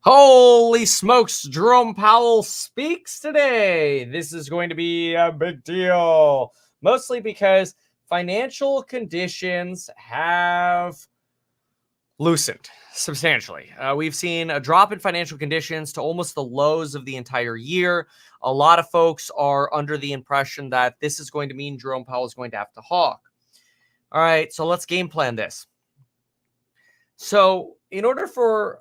Holy smokes, Jerome Powell speaks today. This is going to be a big deal, mostly because financial conditions have loosened substantially. We've seen a drop in financial conditions to almost the lows of the entire year. A lot of folks are under the impression that this is going to mean Jerome Powell is going to have to hawk. All right, so let's game plan this. So in order for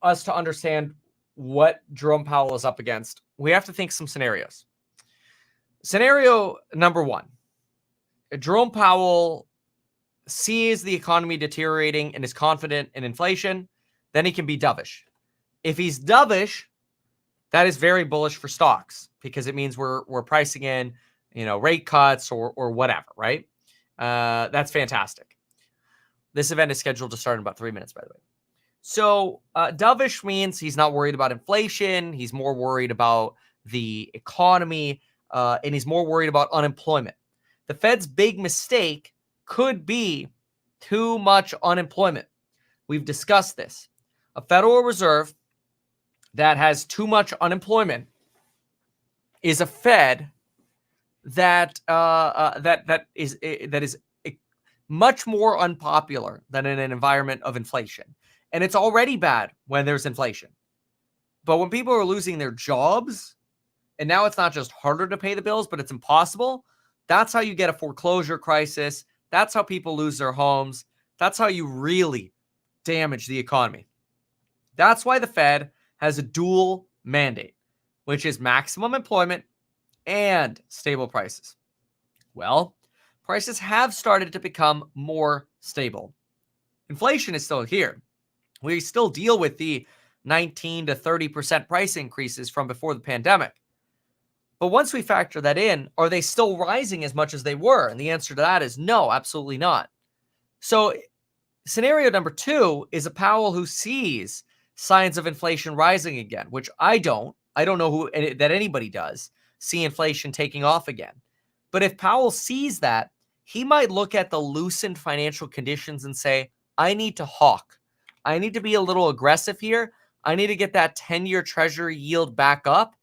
us to understand what Jerome Powell is up against, we have to think some scenarios. Scenario number one, Jerome Powell sees the economy deteriorating and is confident in inflation, then he can be dovish. If he's dovish, that is very bullish for stocks because it means we're pricing in, rate cuts or whatever, right? That's fantastic. This event is scheduled to start in about 3 minutes, by the way. So dovish means he's not worried about inflation. He's more worried about the economy, and he's more worried about unemployment. The Fed's big mistake could be too much unemployment. We've discussed this. A Federal Reserve that has too much unemployment is a Fed that is much more unpopular than in an environment of inflation. And it's already bad when there's inflation. But when people are losing their jobs, and now it's not just harder to pay the bills, but it's impossible, that's how you get a foreclosure crisis. That's how people lose their homes. That's how you really damage the economy. That's why the Fed has a dual mandate, which is maximum employment and stable prices. Well, prices have started to become more stable. Inflation is still here. We still deal with the 19 to 30% price increases from before the pandemic. But once we factor that in, are they still rising as much as they were? And the answer to that is no, absolutely not. So scenario number two is a Powell who sees signs of inflation rising again, which I don't know that anybody does see inflation taking off again. But if Powell sees that, he might look at the loosened financial conditions and say, I need to hawk. I need to be a little aggressive here. I need to get that 10-year treasury yield back up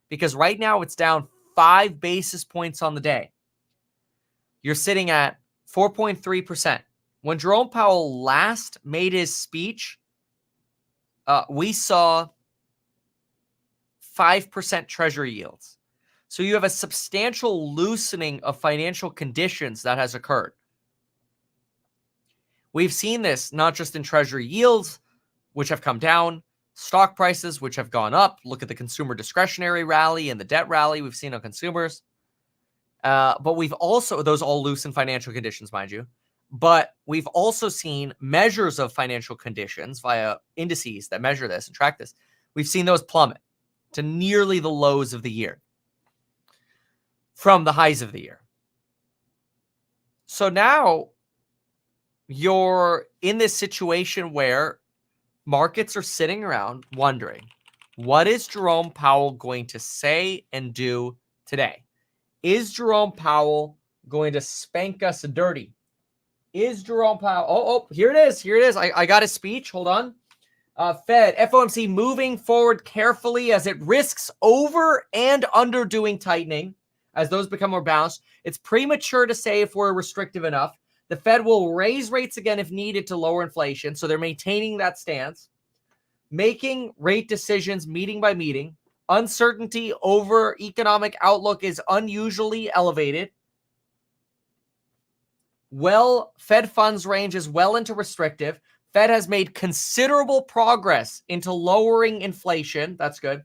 because right now it's down 5 basis points on the day. You're sitting at 4.3%. When Jerome Powell last made his speech, we saw 5% treasury yields. So you have a substantial loosening of financial conditions that has occurred. We've seen this not just in treasury yields, which have come down, stock prices, which have gone up. Look at the consumer discretionary rally and the debt rally we've seen on consumers. But we've also, those all loosen financial conditions, mind you. But we've also seen measures of financial conditions via indices that measure this and track this. We've seen those plummet to nearly the lows of the year from the highs of the year. So now you're in this situation where markets are sitting around wondering, what is Jerome Powell going to say and do today? Is Jerome Powell going to spank us dirty? Is Jerome Powell... Oh, here it is. Here it is. I got his speech. Hold on. Fed, FOMC moving forward carefully as it risks over and underdoing tightening as those become more balanced. It's premature to say if we're restrictive enough. The Fed will raise rates again if needed to lower inflation. So they're maintaining that stance. Making rate decisions meeting by meeting. Uncertainty over economic outlook is unusually elevated. Fed funds range is well into restrictive. Fed has made considerable progress into lowering inflation. That's good.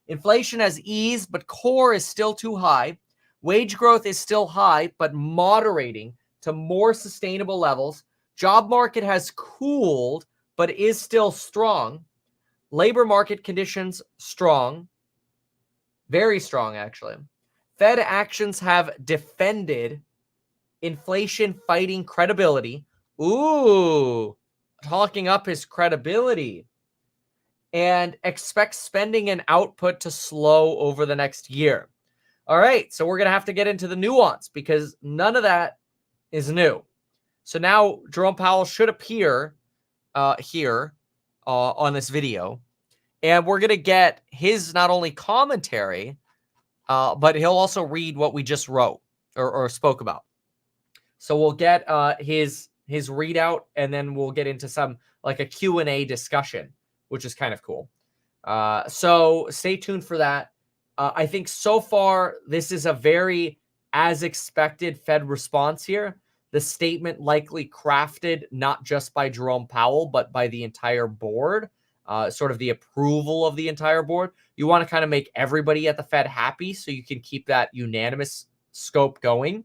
Inflation has eased, but core is still too high. Wage growth is still high, but moderating to more sustainable levels. Job market has cooled, but is still strong. Labor market conditions strong. Very strong, actually. Fed actions have defended inflation fighting credibility. Ooh, talking up his credibility. And expect spending and output to slow over the next year. All right, so we're going to have to get into the nuance because none of that is new. So now Jerome Powell should appear here on this video. And we're going to get his not only commentary, but he'll also read what we just wrote or spoke about. So we'll get his readout, and then we'll get into some like a Q&A discussion, which is kind of cool. So stay tuned for that. I think so far this is a very as expected Fed response here. The statement likely crafted not just by Jerome Powell, but by the entire board, sort of the approval of the entire board. You want to kind of make everybody at the Fed happy so you can keep that unanimous scope going.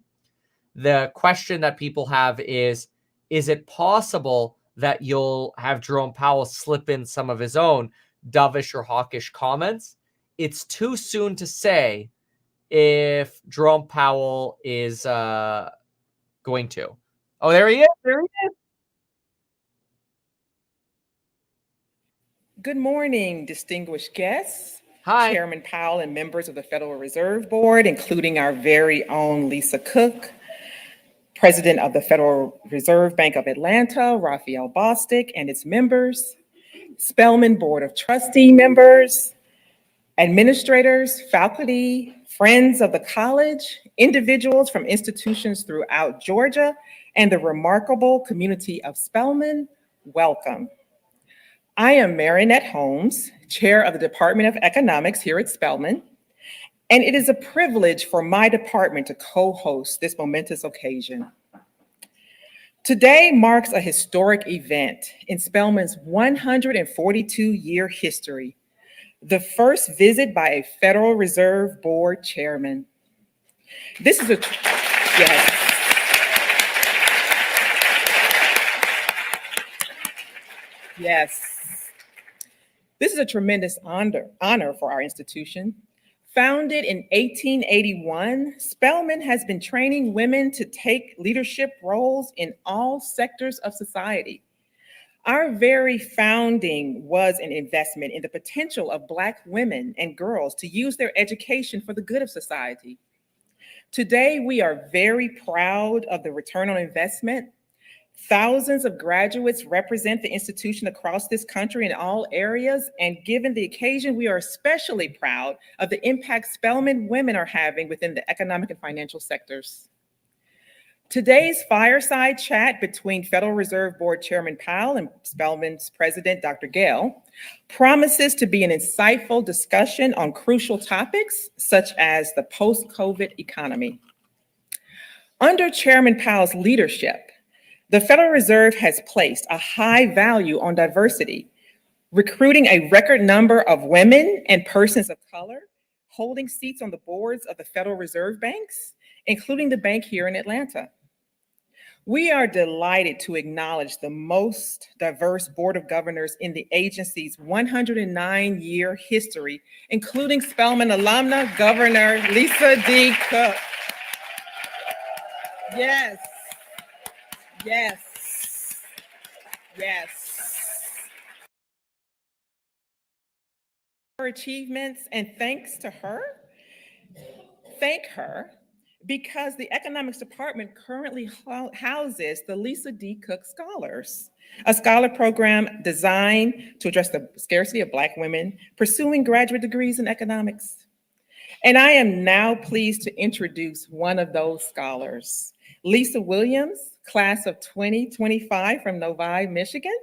The question that people have is it possible that you'll have Jerome Powell slip in some of his own dovish or hawkish comments? It's too soon to say if Jerome Powell is going to. Oh, there he is. There he is. Good morning, distinguished guests. Hi. Chairman Powell and members of the Federal Reserve Board, including our very own Lisa Cook, President of the Federal Reserve Bank of Atlanta, Raphael Bostic, and its members, Spelman Board of Trustee members, administrators, faculty, friends of the college, individuals from institutions throughout Georgia, and the remarkable community of Spelman, welcome. I am Marinette Holmes, Chair of the Department of Economics here at Spelman, and it is a privilege for my department to co-host this momentous occasion. Today marks a historic event in Spelman's 142-year history, the first visit by a Federal Reserve Board chairman. This is yes. Yes. This is a tremendous honor for our institution. Founded in 1881, Spelman has been training women to take leadership roles in all sectors of society. Our very founding was an investment in the potential of Black women and girls to use their education for the good of society. Today, we are very proud of the return on investment. Thousands of graduates represent the institution across this country in all areas, and given the occasion, we are especially proud of the impact Spelman women are having within the economic and financial sectors. Today's fireside chat between Federal Reserve Board Chairman Powell and Spelman's President, Dr. Gale, promises to be an insightful discussion on crucial topics such as the post-COVID economy. Under Chairman Powell's leadership, the Federal Reserve has placed a high value on diversity, recruiting a record number of women and persons of color, holding seats on the boards of the Federal Reserve banks, including the bank here in Atlanta. We are delighted to acknowledge the most diverse Board of Governors in the agency's 109-year history, including Spelman alumna, Governor Lisa D. Cook. Yes. Yes. Yes. Her achievements, and thanks to her, thank her, because the Economics Department currently houses the Lisa D. Cook Scholars, a scholar program designed to address the scarcity of Black women pursuing graduate degrees in economics. And I am now pleased to introduce one of those scholars, Lisa Williams, class of 2025 from Novi, Michigan,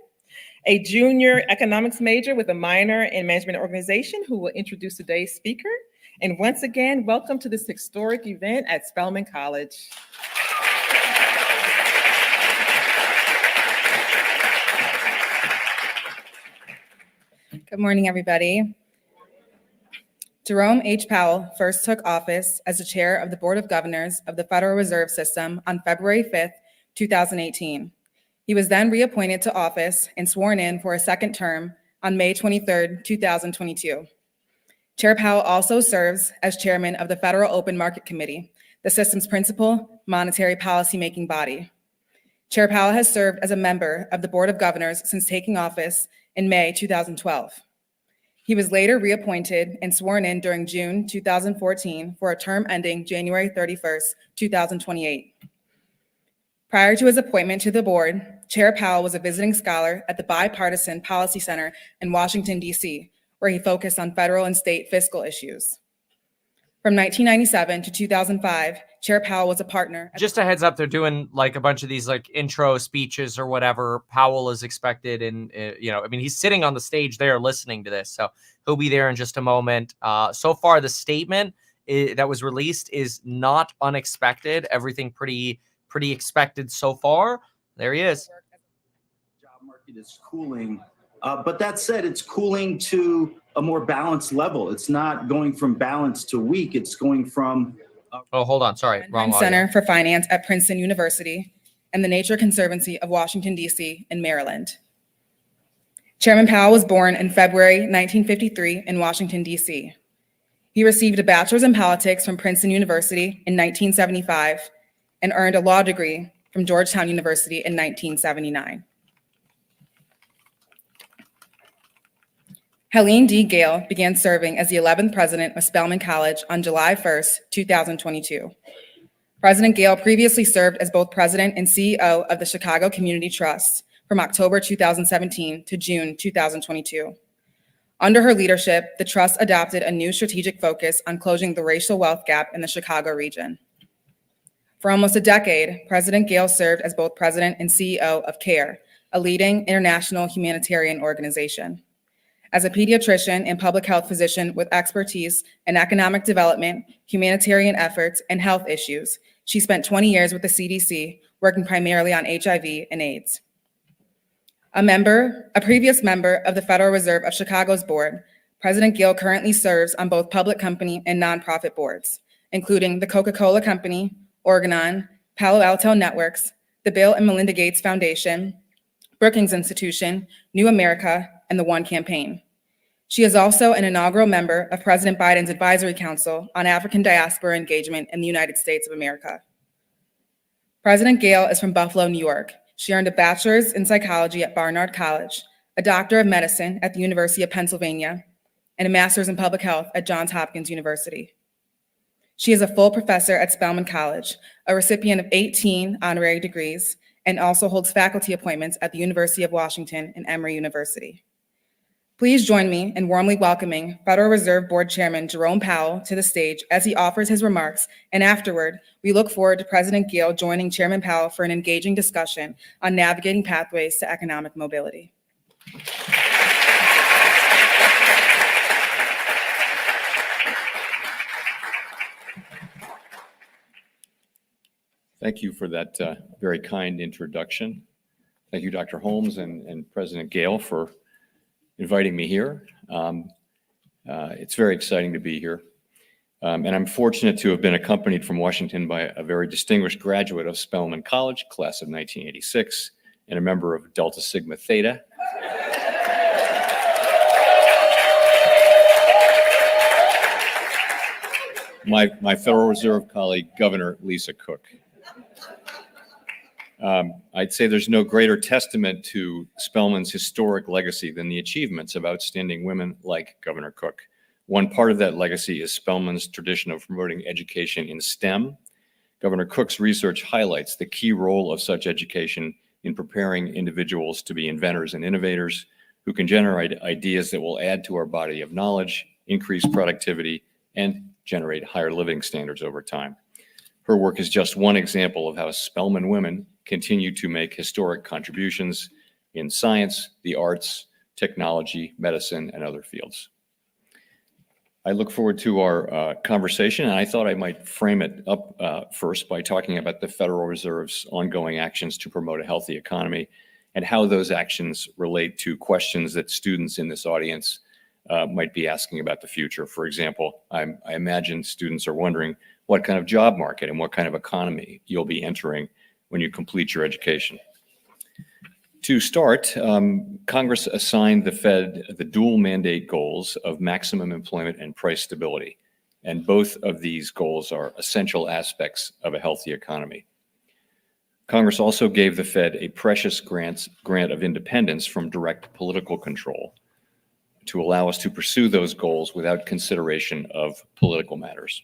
a junior economics major with a minor in management and organization, who will introduce today's speaker. And once again, welcome to this historic event at Spelman College. Good morning, everybody. Jerome H. Powell first took office as the chair of the Board of Governors of the Federal Reserve System on February 5th, 2018. He was then reappointed to office and sworn in for a second term on May 23rd, 2022. Chair Powell also serves as chairman of the Federal Open Market Committee, the system's principal monetary policymaking body. Chair Powell has served as a member of the Board of Governors since taking office in May 2012. He was later reappointed and sworn in during June 2014 for a term ending January 31st, 2028. Prior to his appointment to the board, Chair Powell was a visiting scholar at the Bipartisan Policy Center in Washington, D.C., where he focused on federal and state fiscal issues. From 1997 to 2005, Chair Powell was a partner. Just a heads up, they're doing like a bunch of these like intro speeches or whatever. Powell is expected, and he's sitting on the stage there listening to this, so he'll be there in just a moment. So far, the statement that was released is not unexpected. Everything pretty expected so far. There he is. Job market is cooling, but that said, it's cooling to a more balanced level. It's not going from balanced to weak. It's going from oh, hold on. Sorry. Wrong audio. Center for Finance at Princeton University and the Nature Conservancy of Washington, D.C. in Maryland. Chairman Powell was born in February 1953 in Washington, D.C. He received a bachelor's in politics from Princeton University in 1975 and earned a law degree from Georgetown University in 1979. Helene D. Gale began serving as the 11th president of Spelman College on July 1st, 2022. President Gale previously served as both president and CEO of the Chicago Community Trust from October 2017 to June 2022. Under her leadership, the trust adopted a new strategic focus on closing the racial wealth gap in the Chicago region. For almost a decade, President Gale served as both president and CEO of CARE, a leading international humanitarian organization. As a pediatrician and public health physician with expertise in economic development, humanitarian efforts, and health issues, she spent 20 years with the CDC, working primarily on HIV and AIDS. A previous member of the Federal Reserve of Chicago's board, President Gale currently serves on both public company and nonprofit boards, including the Coca-Cola Company, Organon, Palo Alto Networks, the Bill and Melinda Gates Foundation, Brookings Institution, New America, and the One Campaign. She is also an inaugural member of President Biden's Advisory Council on African Diaspora Engagement in the United States of America. President Gale is from Buffalo, New York. She earned a bachelor's in psychology at Barnard College, a doctor of medicine at the University of Pennsylvania, and a master's in public health at Johns Hopkins University. She is a full professor at Spelman College, a recipient of 18 honorary degrees, and also holds faculty appointments at the University of Washington and Emory University. Please join me in warmly welcoming Federal Reserve Board Chairman Jerome Powell to the stage as he offers his remarks, and afterward, we look forward to President Gale joining Chairman Powell for an engaging discussion on navigating pathways to economic mobility. Thank you for that very kind introduction. Thank you, Dr. Holmes and President Gale, for inviting me here. It's very exciting to be here. And I'm fortunate to have been accompanied from Washington by a very distinguished graduate of Spelman College, class of 1986, and a member of Delta Sigma Theta. My Federal Reserve colleague, Governor Lisa Cook. I'd say there's no greater testament to Spelman's historic legacy than the achievements of outstanding women like Governor Cook. One part of that legacy is Spelman's tradition of promoting education in STEM. Governor Cook's research highlights the key role of such education in preparing individuals to be inventors and innovators who can generate ideas that will add to our body of knowledge, increase productivity, and generate higher living standards over time. Her work is just one example of how Spelman women continue to make historic contributions in science, the arts, technology, medicine, and other fields. I look forward to our conversation, and I thought I might frame it up first by talking about the Federal Reserve's ongoing actions to promote a healthy economy and how those actions relate to questions that students in this audience might be asking about the future. For example, I imagine students are wondering what kind of job market and what kind of economy you'll be entering when you complete your education. To start, Congress assigned the Fed the dual mandate goals of maximum employment and price stability, and both of these goals are essential aspects of a healthy economy. Congress also gave the Fed a precious grant of independence from direct political control to allow us to pursue those goals without consideration of political matters.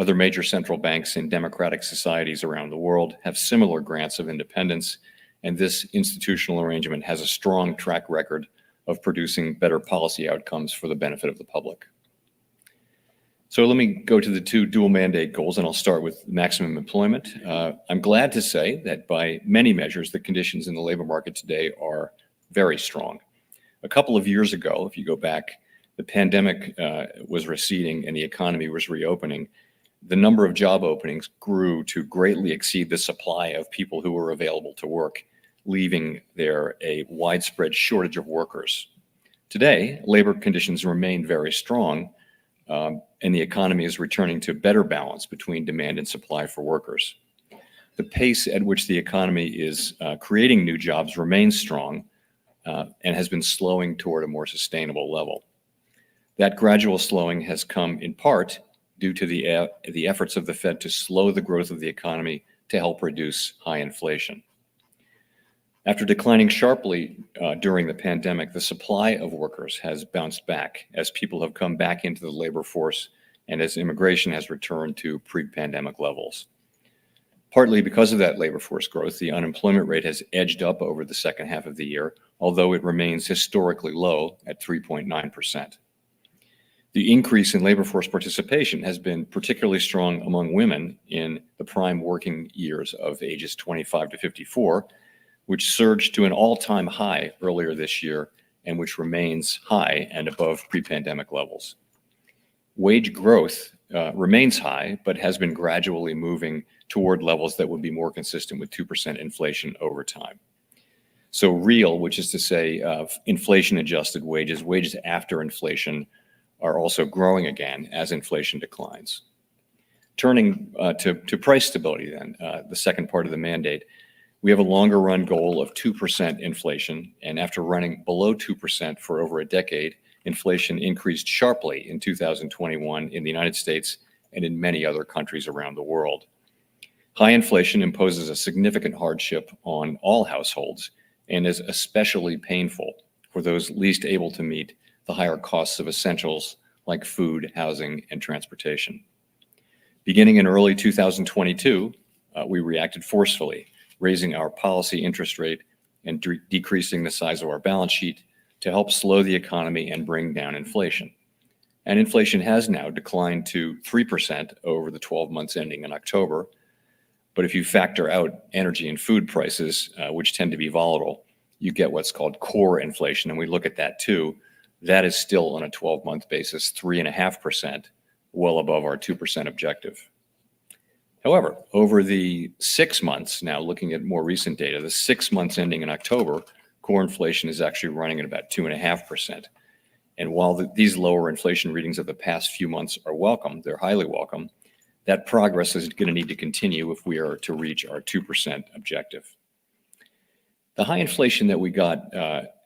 Other major central banks in democratic societies around the world have similar grants of independence, and this institutional arrangement has a strong track record of producing better policy outcomes for the benefit of the public. So let me go to the two dual mandate goals, and I'll start with maximum employment. I'm glad to say that by many measures, the conditions in the labor market today are very strong. A couple of years ago, if you go back, the pandemic was receding and the economy was reopening. The number of job openings grew to greatly exceed the supply of people who were available to work, leaving there a widespread shortage of workers. Today, labor conditions remain very strong, and the economy is returning to better balance between demand and supply for workers. The pace at which the economy is creating new jobs remains strong and has been slowing toward a more sustainable level. That gradual slowing has come in part due to the efforts of the Fed to slow the growth of the economy to help reduce high inflation. After declining sharply during the pandemic, the supply of workers has bounced back as people have come back into the labor force and as immigration has returned to pre-pandemic levels. Partly because of that labor force growth, the unemployment rate has edged up over the second half of the year, although it remains historically low at 3.9%. The increase in labor force participation has been particularly strong among women in the prime working years of ages 25 to 54, which surged to an all-time high earlier this year and which remains high and above pre-pandemic levels. Wage growth remains high, but has been gradually moving toward levels that would be more consistent with 2% inflation over time. So real, which is to say inflation-adjusted wages, wages after inflation, are also growing again as inflation declines. Turning to price stability then, the second part of the mandate, we have a longer run goal of 2% inflation, and after running below 2% for over a decade, inflation increased sharply in 2021 in the United States and in many other countries around the world. High inflation imposes a significant hardship on all households and is especially painful for those least able to meet the higher costs of essentials like food, housing, and transportation. Beginning in early 2022, we reacted forcefully, raising our policy interest rate and decreasing the size of our balance sheet to help slow the economy and bring down inflation. And inflation has now declined to 3% over the 12 months ending in October. But if you factor out energy and food prices, which tend to be volatile, you get what's called core inflation. And we look at that too. That is still on a 12-month basis, 3.5%, well above our 2% objective. However, over the 6 months, now looking at more recent data, the 6 months ending in October, core inflation is actually running at about 2.5%. And while these lower inflation readings of the past few months are welcome, they're highly welcome, that progress is going to need to continue if we are to reach our 2% objective. The high inflation that we got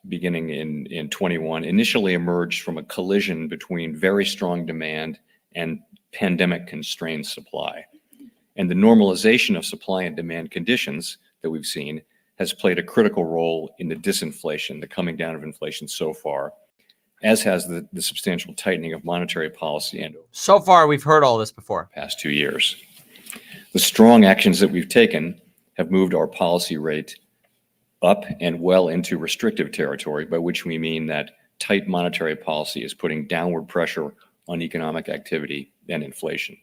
beginning in 21 initially emerged from a collision between very strong demand and pandemic-constrained supply. And the normalization of supply and demand conditions that we've seen has played a critical role in the disinflation, the coming down of inflation so far, as has the substantial tightening of monetary policy and so far we've heard all this before. Past 2 years. The strong actions that we've taken have moved our policy rate up and well into restrictive territory, by which we mean that tight monetary policy is putting downward pressure on economic activity and inflation.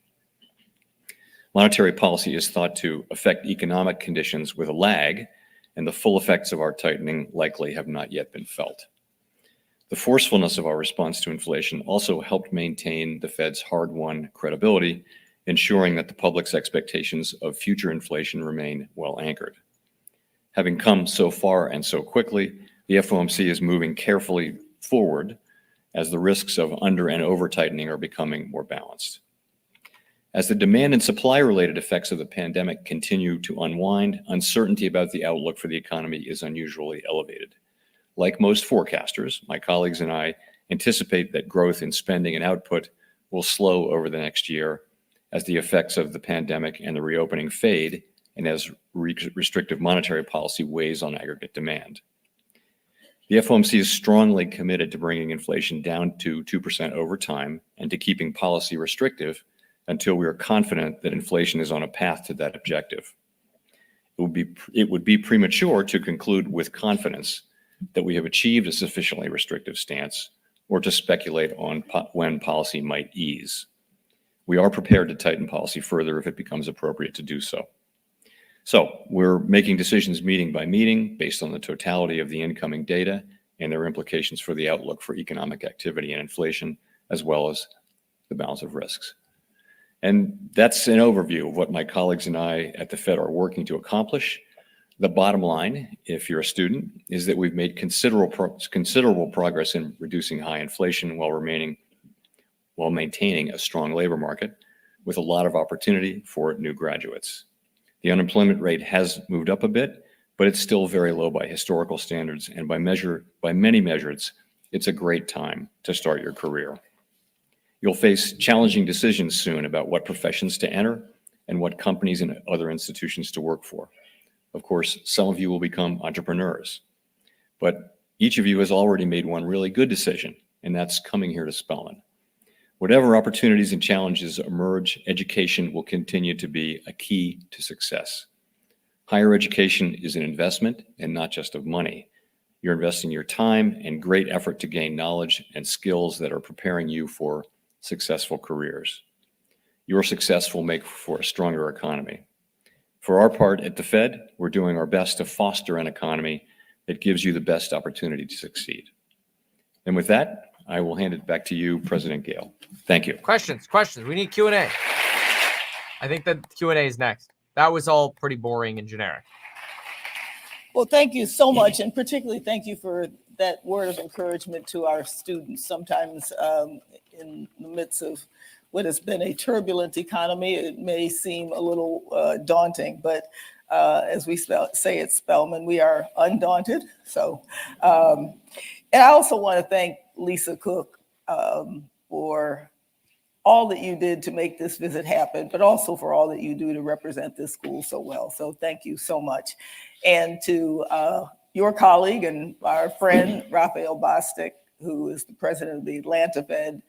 Monetary policy is thought to affect economic conditions with a lag, and the full effects of our tightening likely have not yet been felt. The forcefulness of our response to inflation also helped maintain the Fed's hard-won credibility, ensuring that the public's expectations of future inflation remain well anchored. Having come so far and so quickly, the FOMC is moving carefully forward as the risks of under and over tightening are becoming more balanced. As the demand and supply-related effects of the pandemic continue to unwind, uncertainty about the outlook for the economy is unusually elevated. Like most forecasters, my colleagues and I anticipate that growth in spending and output will slow over the next year as the effects of the pandemic and the reopening fade and as restrictive monetary policy weighs on aggregate demand. The FOMC is strongly committed to bringing inflation down to 2% over time and to keeping policy restrictive until we are confident that inflation is on a path to that objective. It would be premature to conclude with confidence that we have achieved a sufficiently restrictive stance or to speculate on when policy might ease. We are prepared to tighten policy further if it becomes appropriate to do so. So we're making decisions meeting by meeting based on the totality of the incoming data and their implications for the outlook for economic activity and inflation, as well as the balance of risks. And that's an overview of what my colleagues and I at the Fed are working to accomplish. The bottom line, if you're a student, is that we've made considerable progress in reducing high inflation while maintaining a strong labor market with a lot of opportunity for new graduates. The unemployment rate has moved up a bit, but it's still very low by historical standards, and by many measures, it's a great time to start your career. You'll face challenging decisions soon about what professions to enter and what companies and other institutions to work for. Of course, some of you will become entrepreneurs, but each of you has already made one really good decision, and that's coming here to Spelman. Whatever opportunities and challenges emerge, education will continue to be a key to success. Higher education is an investment and not just of money. You're investing your time and great effort to gain knowledge and skills that are preparing you for successful careers. Your success will make for a stronger economy. For our part at the Fed, we're doing our best to foster an economy that gives you the best opportunity to succeed. And with that, I will hand it back to you, President Gale. Thank you. Questions. We need Q&A. I think that Q&A is next. That was all pretty boring and generic. Well, thank you so much, and particularly thank you for that word of encouragement to our students. Sometimes in the midst of what has been a turbulent economy, it may seem a little daunting, but as we say at Spelman, we are undaunted. So, and I also want to thank Lisa Cook for all that you did to make this visit happen, but also for all that you do to represent this school so well. So thank you so much. And to your colleague and our friend, Raphael Bostic, who is the president of the Atlanta Fed,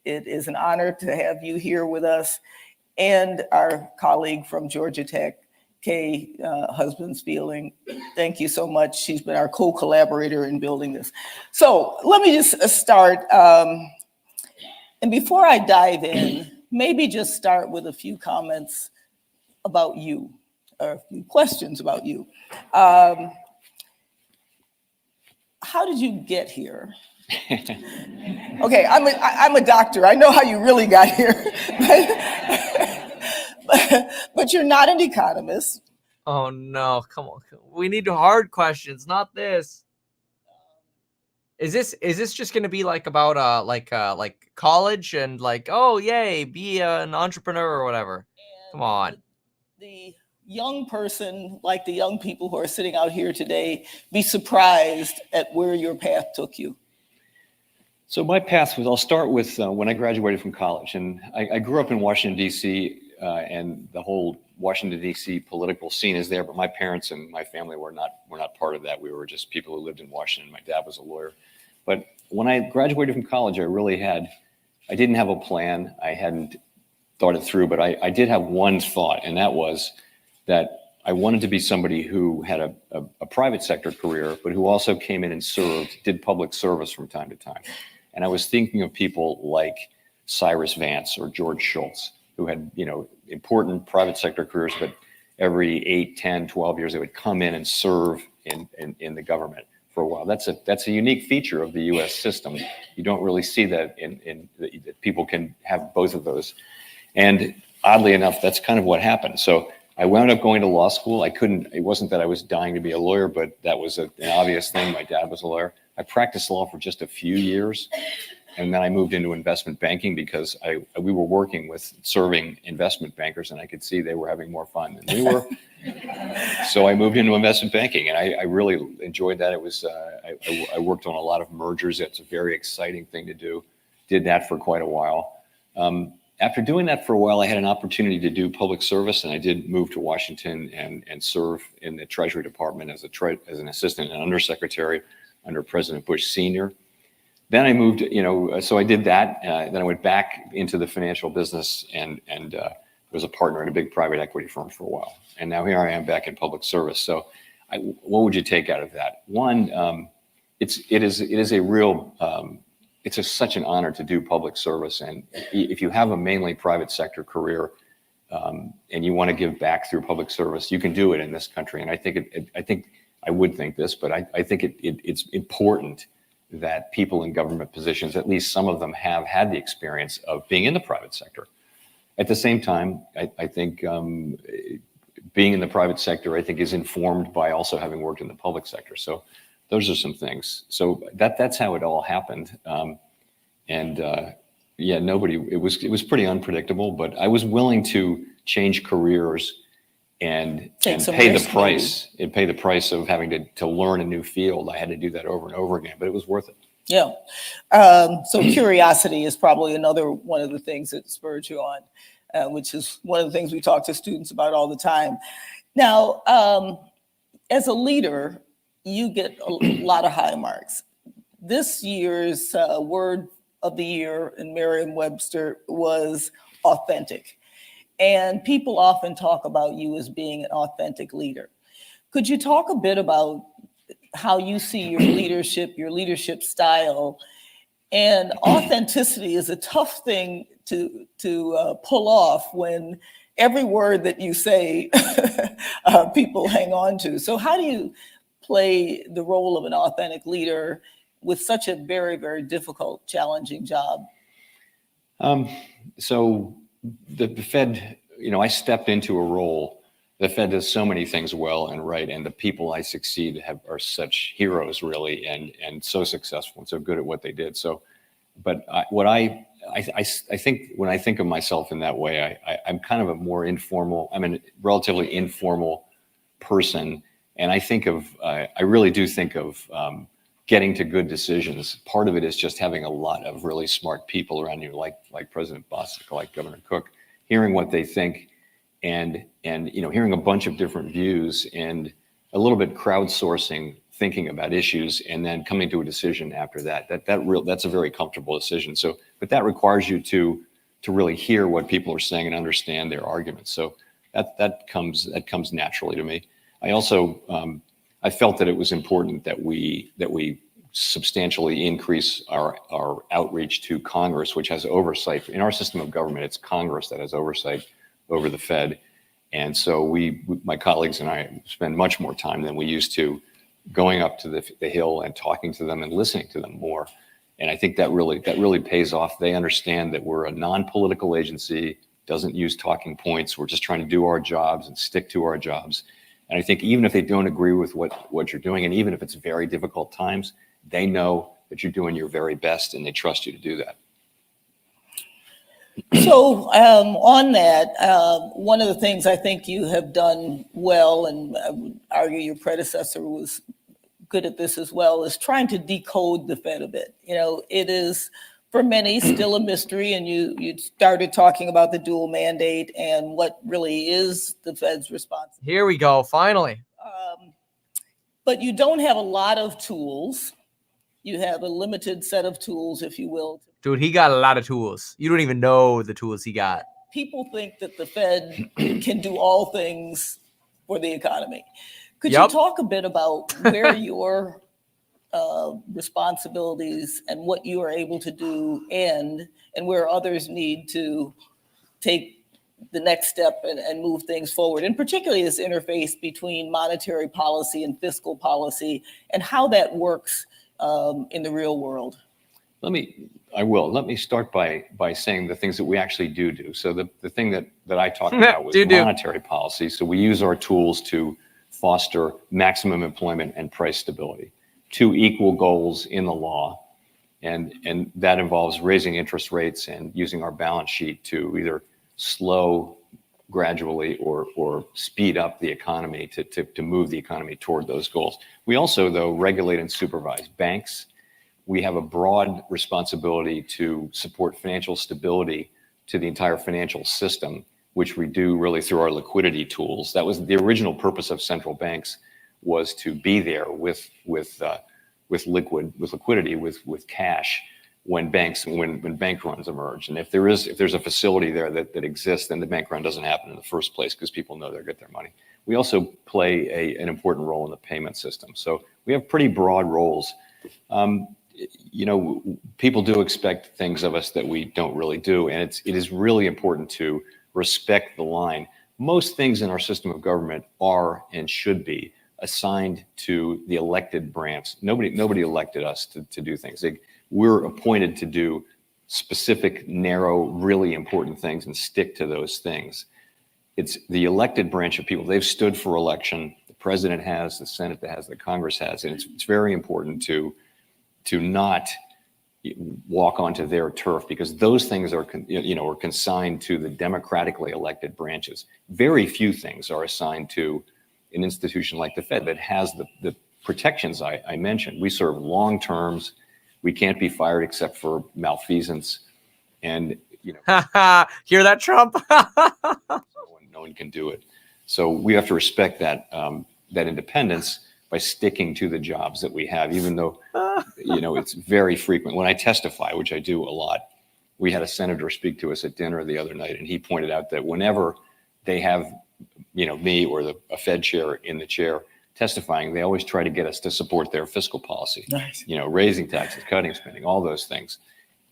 it is an honor to have you here with us. And our colleague from Georgia Tech, Kay Husbands-Feeling, thank you so much. She's been our co-collaborator in building this. So let me just start. And before I dive in, maybe just start with a few comments about you, or a few questions about you. How did you get here? Okay, I'm a doctor. I know how you really got here, but you're not an economist. Oh no, come on. We need hard questions, not this. Is this just going to be like about like college and like, oh yay, be an entrepreneur or whatever? Come on. The young person, like the young people who are sitting out here today, be surprised at where your path took you. So my path was, I'll start with when I graduated from college, and I grew up in Washington, D.C., and the whole Washington, D.C. political scene is there, but my parents and my family were not part of that. We were just people who lived in Washington. My dad was a lawyer. But when I graduated from college, I didn't have a plan. I hadn't thought it through, but I did have one thought, and that was that I wanted to be somebody who had a private sector career, but who also came in and did public service from time to time. And I was thinking of people like Cyrus Vance or George Shultz, who had, important private sector careers, but every 8, 10, 12 years, they would come in and serve in the government for a while. That's a unique feature of the U.S. system. You don't really see that that people can have both of those. And oddly enough, that's kind of what happened. So I wound up going to law school. It wasn't that I was dying to be a lawyer, but that was an obvious thing. My dad was a lawyer. I practiced law for just a few years. And then I moved into investment banking because we were working with serving investment bankers, and I could see they were having more fun than we were. So I moved into investment banking, and I really enjoyed that. It was I worked on a lot of mergers. It's a very exciting thing to do. Did that for quite a while. After doing that for a while, I had an opportunity to do public service, and I did move to Washington and serve in the Treasury Department as an assistant and undersecretary under President Bush Sr. then I moved, so I did that. Then I went back into the financial business and was a partner in a big private equity firm for a while. And now here I am back in public service. So what would you take out of that? One, it is a real, it's such an honor to do public service. And if you have a mainly private sector career and you want to give back through public service, you can do it in this country. And I think I would think this, but I think it's important that people in government positions, at least some of them, have had the experience of being in the private sector. At the same time, I think being in the private sector, I think, is informed by also having worked in the public sector. So those are some things. So that's how it all happened. Yeah, it was pretty unpredictable, but I was willing to change careers and pay the price. And pay the price of having to learn a new field. I had to do that over and over again, but it was worth it. Yeah. So curiosity is probably another one of the things that spurred you on, which is one of the things we talk to students about all the time. Now, as a leader, you get a lot of high marks. This year's word of the year in Merriam-Webster was authentic. And people often talk about you as being an authentic leader. Could you talk a bit about how you see your leadership style? And authenticity is a tough thing to pull off when every word that you say, people hang on to. So how do you play the role of an authentic leader with such a very, very difficult, challenging job? So the Fed, I stepped into a role. The Fed does so many things well and right, and the people I succeed are such heroes, really, and so successful and so good at what they did. So, but I think when I think of myself in that way, I'm kind of a more informal. I'm a relatively informal person, and I really do think of getting to good decisions. Part of it is just having a lot of really smart people around you, like President Bostic, like Governor Cook, hearing what they think, and hearing a bunch of different views, and a little bit crowdsourcing thinking about issues, and then coming to a decision after that. That's a very comfortable decision. So, but that requires you to really hear what people are saying and understand their arguments. So that comes naturally to me. I also I felt that it was important that we substantially increase our outreach to Congress, which has oversight. In our system of government, it's Congress that has oversight over the Fed. And so my colleagues and I spend much more time than we used to going up to the Hill and talking to them and listening to them more. And I think that really pays off. They understand that we're a non-political agency, doesn't use talking points. We're just trying to do our jobs and stick to our jobs. And I think even if they don't agree with what you're doing, and even if it's very difficult times, they know that you're doing your very best and they trust you to do that. So on that, one of the things I think you have done well, and I would argue your predecessor was good at this as well, is trying to decode the Fed a bit. It is, for many, still a mystery, and you started talking about the dual mandate and what really is the Fed's response. Here we go, finally. But you don't have a lot of tools. You have a limited set of tools, if you will. Dude, he got a lot of tools. You don't even know the tools he got. People think that the Fed can do all things for the economy. Could you talk a bit about where your responsibilities and what you are able to do and where others need to take the next step and move things forward, and particularly this interface between monetary policy and fiscal policy and how that works in the real world? Let me start by saying the things that we actually do. So the thing that I talked about was monetary policy. So we use our tools to foster maximum employment and price stability, two equal goals in the law. And that involves raising interest rates and using our balance sheet to either slow gradually or speed up the economy to move the economy toward those goals. We also, though, regulate and supervise banks. We have a broad responsibility to support financial stability to the entire financial system, which we do really through our liquidity tools. That was the original purpose of central banks, was to be there with with liquidity, with cash when bank runs emerge. And if there's a facility there that exists, then the bank run doesn't happen in the first place because people know they'll get their money. We also play an important role in the payment system. So we have pretty broad roles. People do expect things of us that we don't really do. And it is really important to respect the line. Most things in our system of government are and should be assigned to the elected branch. Nobody elected us to do things. We're appointed to do specific, narrow, really important things and stick to those things. It's the elected branch of people. They've stood for election. The president has, the Senate has, the Congress has, and it's very important to not walk onto their turf because those things are consigned to the democratically elected branches. Very few things are assigned to an institution like the Fed that has the protections I mentioned. We serve long terms. We can't be fired except for malfeasance, and hear that, Trump? no one can do it. So we have to respect that independence by sticking to the jobs that we have, even though it's very frequent. When I testify, which I do a lot, we had a senator speak to us at dinner the other night, and he pointed out that whenever they have me or a Fed chair in the chair testifying, they always try to get us to support their fiscal policy. Nice. Raising taxes, cutting spending, all those things.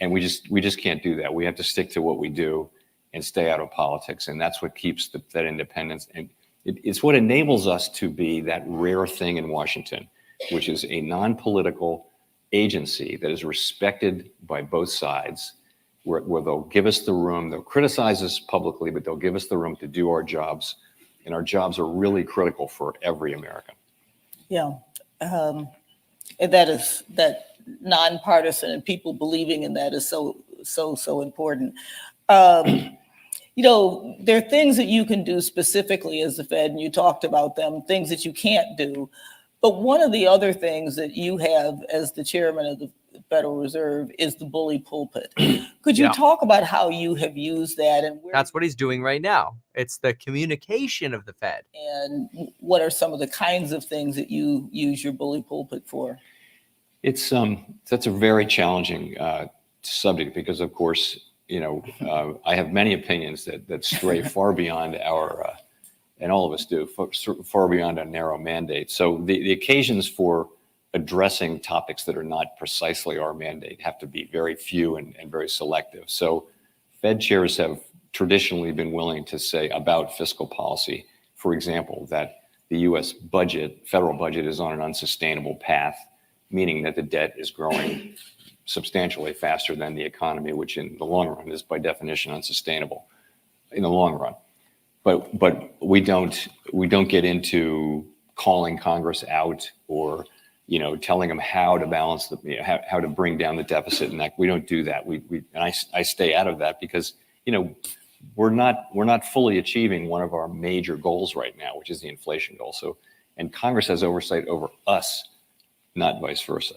And we just can't do that. We have to stick to what we do and stay out of politics. And that's what keeps that independence. And it's what enables us to be that rare thing in Washington, which is a non-political agency that is respected by both sides, where they'll give us the room, they'll criticize us publicly, but they'll give us the room to do our jobs. And our jobs are really critical for every American. Yeah. And that nonpartisan and people believing in that is so important. There are things that you can do specifically as the Fed, and you talked about them, things that you can't do. But one of the other things that you have as the chairman of the Federal Reserve is the bully pulpit. Could you talk about how you have used that? And that's what he's doing right now. It's the communication of the Fed. And what are some of the kinds of things that you use your bully pulpit for? That's a very challenging subject because, of course, I have many opinions that stray far beyond our, and all of us do, far beyond a narrow mandate. So the occasions for addressing topics that are not precisely our mandate have to be very few and very selective. So Fed chairs have traditionally been willing to say about fiscal policy, for example, that the US federal budget is on an unsustainable path, meaning that the debt is growing substantially faster than the economy, which in the long run is by definition unsustainable in the long run. But we don't get into calling Congress out or telling them how to balance how to bring down the deficit, and that we don't do that. I stay out of that because we're not fully achieving one of our major goals right now, which is the inflation goal. So, and Congress has oversight over us, not vice versa.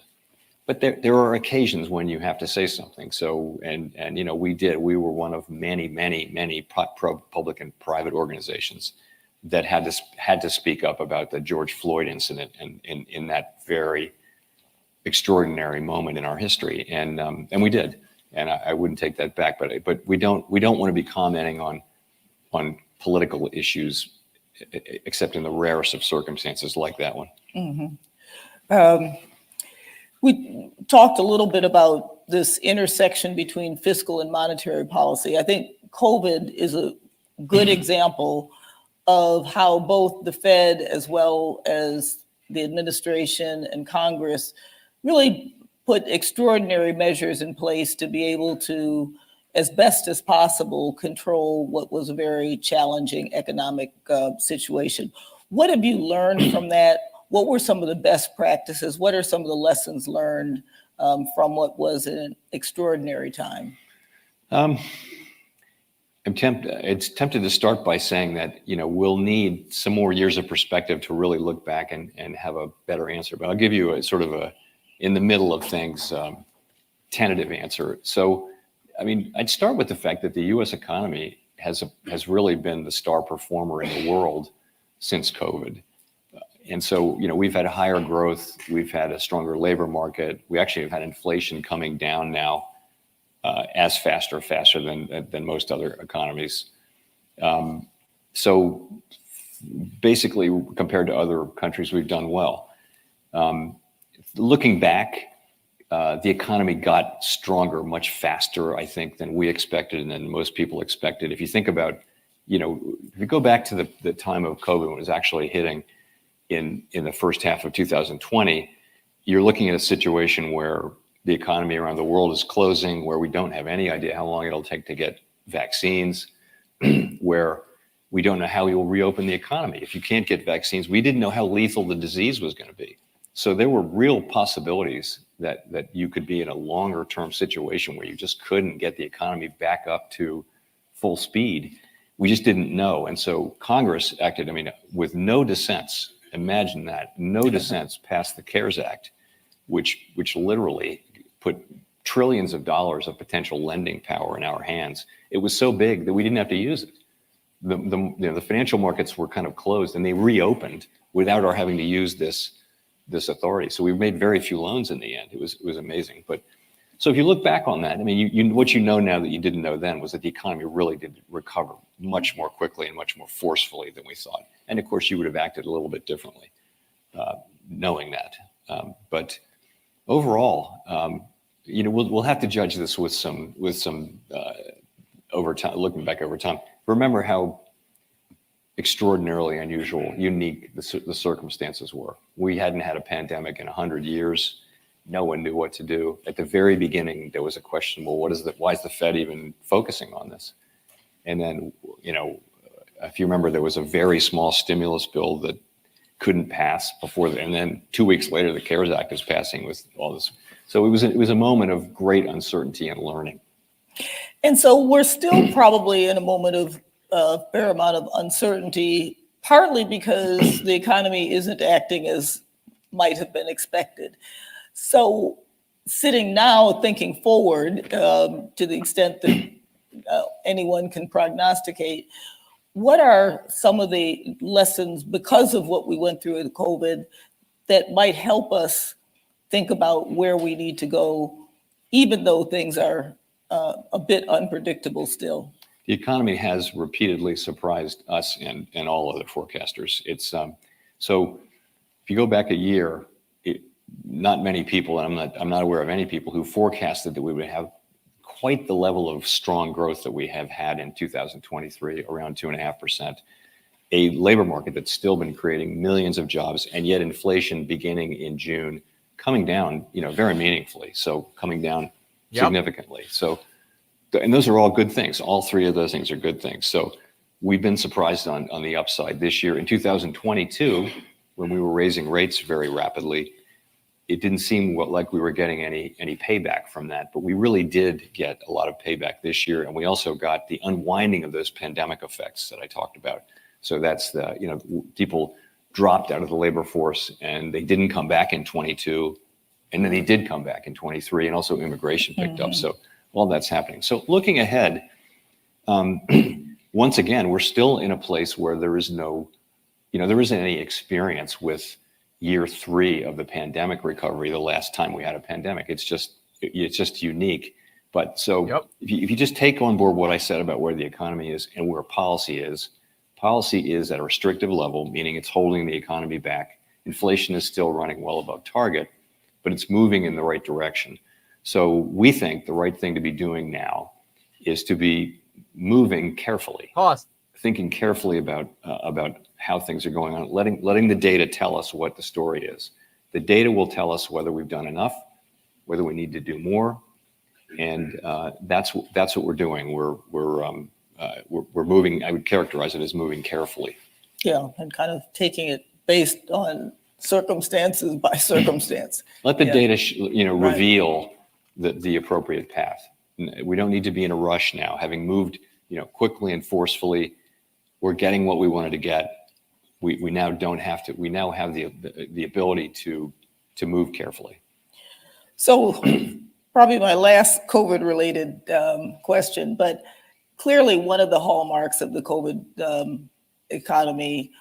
But there are occasions when you have to say something. So, and we were one of many public and private organizations that had to speak up about the George Floyd incident and in that very extraordinary moment in our history. And we did. And I wouldn't take that back, but we don't want to be commenting on political issues except in the rarest of circumstances like that one. Mm-hmm. We talked a little bit about this intersection between fiscal and monetary policy. I think COVID is a good example of how both the Fed as well as the administration and Congress really put extraordinary measures in place to be able to, as best as possible, control what was a very challenging economic situation. What have you learned from that? What were some of the best practices? What are some of the lessons learned from what was an extraordinary time? It's tempted to start by saying that, we'll need some more years of perspective to really look back and have a better answer. But I'll give you a sort of a, in the middle of things, tentative answer. So, I'd start with the fact that the U.S. economy has really been the star performer in the world since COVID. And so, we've had higher growth. We've had a stronger labor market. We actually have had inflation coming down now as faster than most other economies. So basically, compared to other countries, we've done well. Looking back, the economy got stronger much faster, I think, than we expected and than most people expected. If you think about, if you go back to the time of COVID, when it was actually hitting in the first half of 2020, you're looking at a situation where the economy around the world is closing, where we don't have any idea how long it'll take to get vaccines, where we don't know how we will reopen the economy. If you can't get vaccines, we didn't know how lethal the disease was going to be. So there were real possibilities that you could be in a longer term situation where you just couldn't get the economy back up to full speed. We just didn't know. And so Congress acted, with no dissents. Imagine that, no dissents, passed the CARES Act, which literally put trillions of dollars of potential lending power in our hands. It was so big that we didn't have to use it. The financial markets were kind of closed, and they reopened without our having to use this authority. So we made very few loans in the end. It was amazing. But so if you look back on that, what you know now that you didn't know then was that the economy really did recover much more quickly and much more forcefully than we thought. And of course, you would have acted a little bit differently, knowing that. But overall, we'll have to judge this with some over time, looking back over time. Remember how extraordinarily unusual, unique the circumstances were. We hadn't had a pandemic in 100 years. No one knew what to do. At the very beginning, there was a question, well, why is the Fed even focusing on this? And then, if you remember, there was a very small stimulus bill that couldn't pass and then 2 weeks later, the CARES Act is passing with all this. So it was a moment of great uncertainty and learning. And so we're still probably in a moment of a fair amount of uncertainty, partly because the economy isn't acting as might have been expected. So sitting now, thinking forward, to the extent that anyone can prognosticate, what are some of the lessons because of what we went through with COVID that might help us think about where we need to go, even though things are a bit unpredictable still? The economy has repeatedly surprised us and all other forecasters. It's so if you go back a year, not many people, and I'm not aware of any people who forecasted that we would have quite the level of strong growth that we have had in 2023, around 2.5%, a labor market that's still been creating millions of jobs, and yet inflation beginning in June coming down, very meaningfully. So coming down significantly. So, and those are all good things. All three of those things are good things. So we've been surprised on the upside this year. In 2022, when we were raising rates very rapidly, it didn't seem like we were getting any payback from that, but we really did get a lot of payback this year. And we also got the unwinding of those pandemic effects that I talked about. So that's people dropped out of the labor force and they didn't come back in 22, and then they did come back in 23, and also immigration picked up. So all that's happening. So looking ahead, once again, we're still in a place where there isn't any experience with year 3 of the pandemic recovery, the last time we had a pandemic. It's just unique. But so if you just take on board what I said about where the economy is and where policy is at a restrictive level, meaning it's holding the economy back. Inflation is still running well above target, but it's moving in the right direction. So we think the right thing to be doing now is to be moving carefully. Thinking carefully about how things are going on, letting the data tell us what the story is. The data will tell us whether we've done enough, whether we need to do more, and that's what we're doing. We're moving. I would characterize it as moving carefully. Yeah, and kind of taking it based on circumstances by circumstance. Let the data, reveal the appropriate path. We don't need to be in a rush now. Having moved, quickly and forcefully, we're getting what we wanted to get. We now don't have to. We now have the ability to move carefully. So, probably my last COVID-related question, but clearly one of the hallmarks of the COVID economy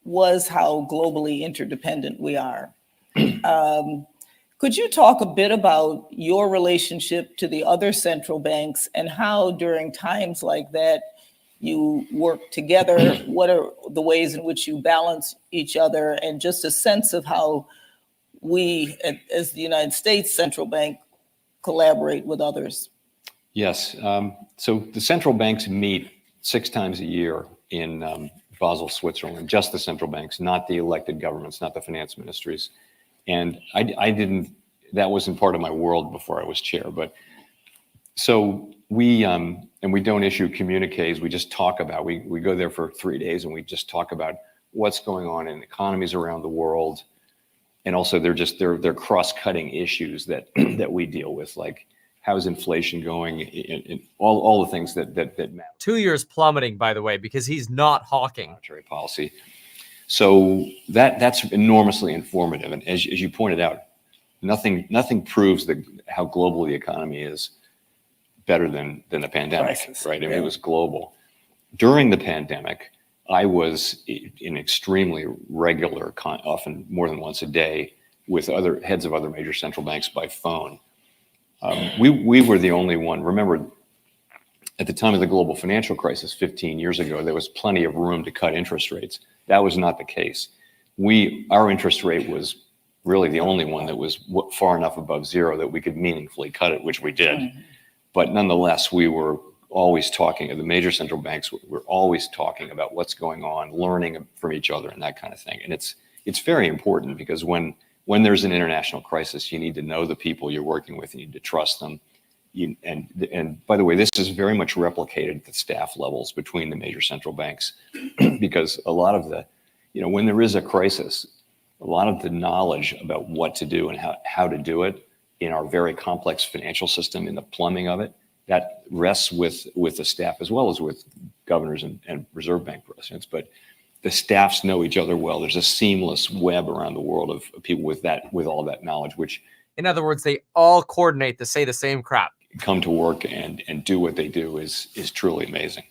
was how globally interdependent we are. Could you talk a bit about your relationship to the other central banks and how during times like that you work together? What are the ways in which you balance each other, and just a sense of how we, as the United States Central Bank, collaborate with others? Yes. So the central banks meet 6 times a year in Basel, Switzerland, just the central banks, not the elected governments, not the finance ministries. And that wasn't part of my world before I was chair. But so we don't issue communiques. We just talk about, we go there for 3 days and we just talk about what's going on in economies around the world. And also they're cross-cutting issues that we deal with, like how's inflation going, in all the things that matter. 2 years plummeting, by the way, because he's not hawking Monetary policy. So that's enormously informative. And as you pointed out, nothing proves how global the economy is better than the pandemic, Crisis, right? I mean, yeah. it was global. During the pandemic, I was in extremely regular, often more than once a day, with other heads of other major central banks by phone. We were the only one. Remember, at the time of the global financial crisis 15 years ago, there was plenty of room to cut interest rates. That was not the case. Our interest rate was really the only one that was far enough above zero that we could meaningfully cut it, which we did. Mm-hmm. But nonetheless, we were always talking, the major central banks were always talking about what's going on, learning from each other and that kind of thing. And it's very important, because when there's an international crisis, you need to know the people you're working with, you need to trust them. And by the way, this is very much replicated at the staff levels between the major central banks, because a lot of when there is a crisis, a lot of the knowledge about what to do and how to do it in our very complex financial system, in the plumbing of it, that rests with the staff as well as with governors and Reserve Bank presidents. But the staffs know each other well. There's a seamless web around the world of people with all that knowledge, which, in other words, they all coordinate to say the same crap. Come to work and do what they do is truly amazing.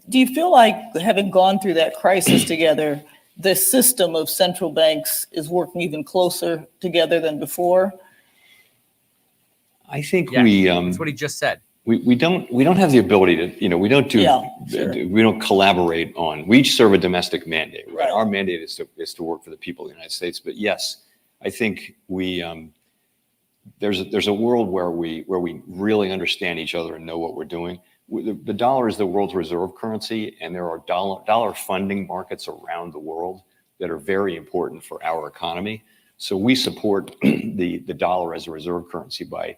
Do you feel like, having gone through that crisis together, the system of central banks is working even closer together than before? I think that's what he just said. We don't have the ability to, we don't we don't collaborate we each serve a domestic mandate, right? Our mandate is to work for the people of the United States. But yes, I think there's a world where we really understand each other and know what we're doing. The dollar is the world's reserve currency, and there are dollar funding markets around the world that are very important for our economy. So we support the dollar as a reserve currency by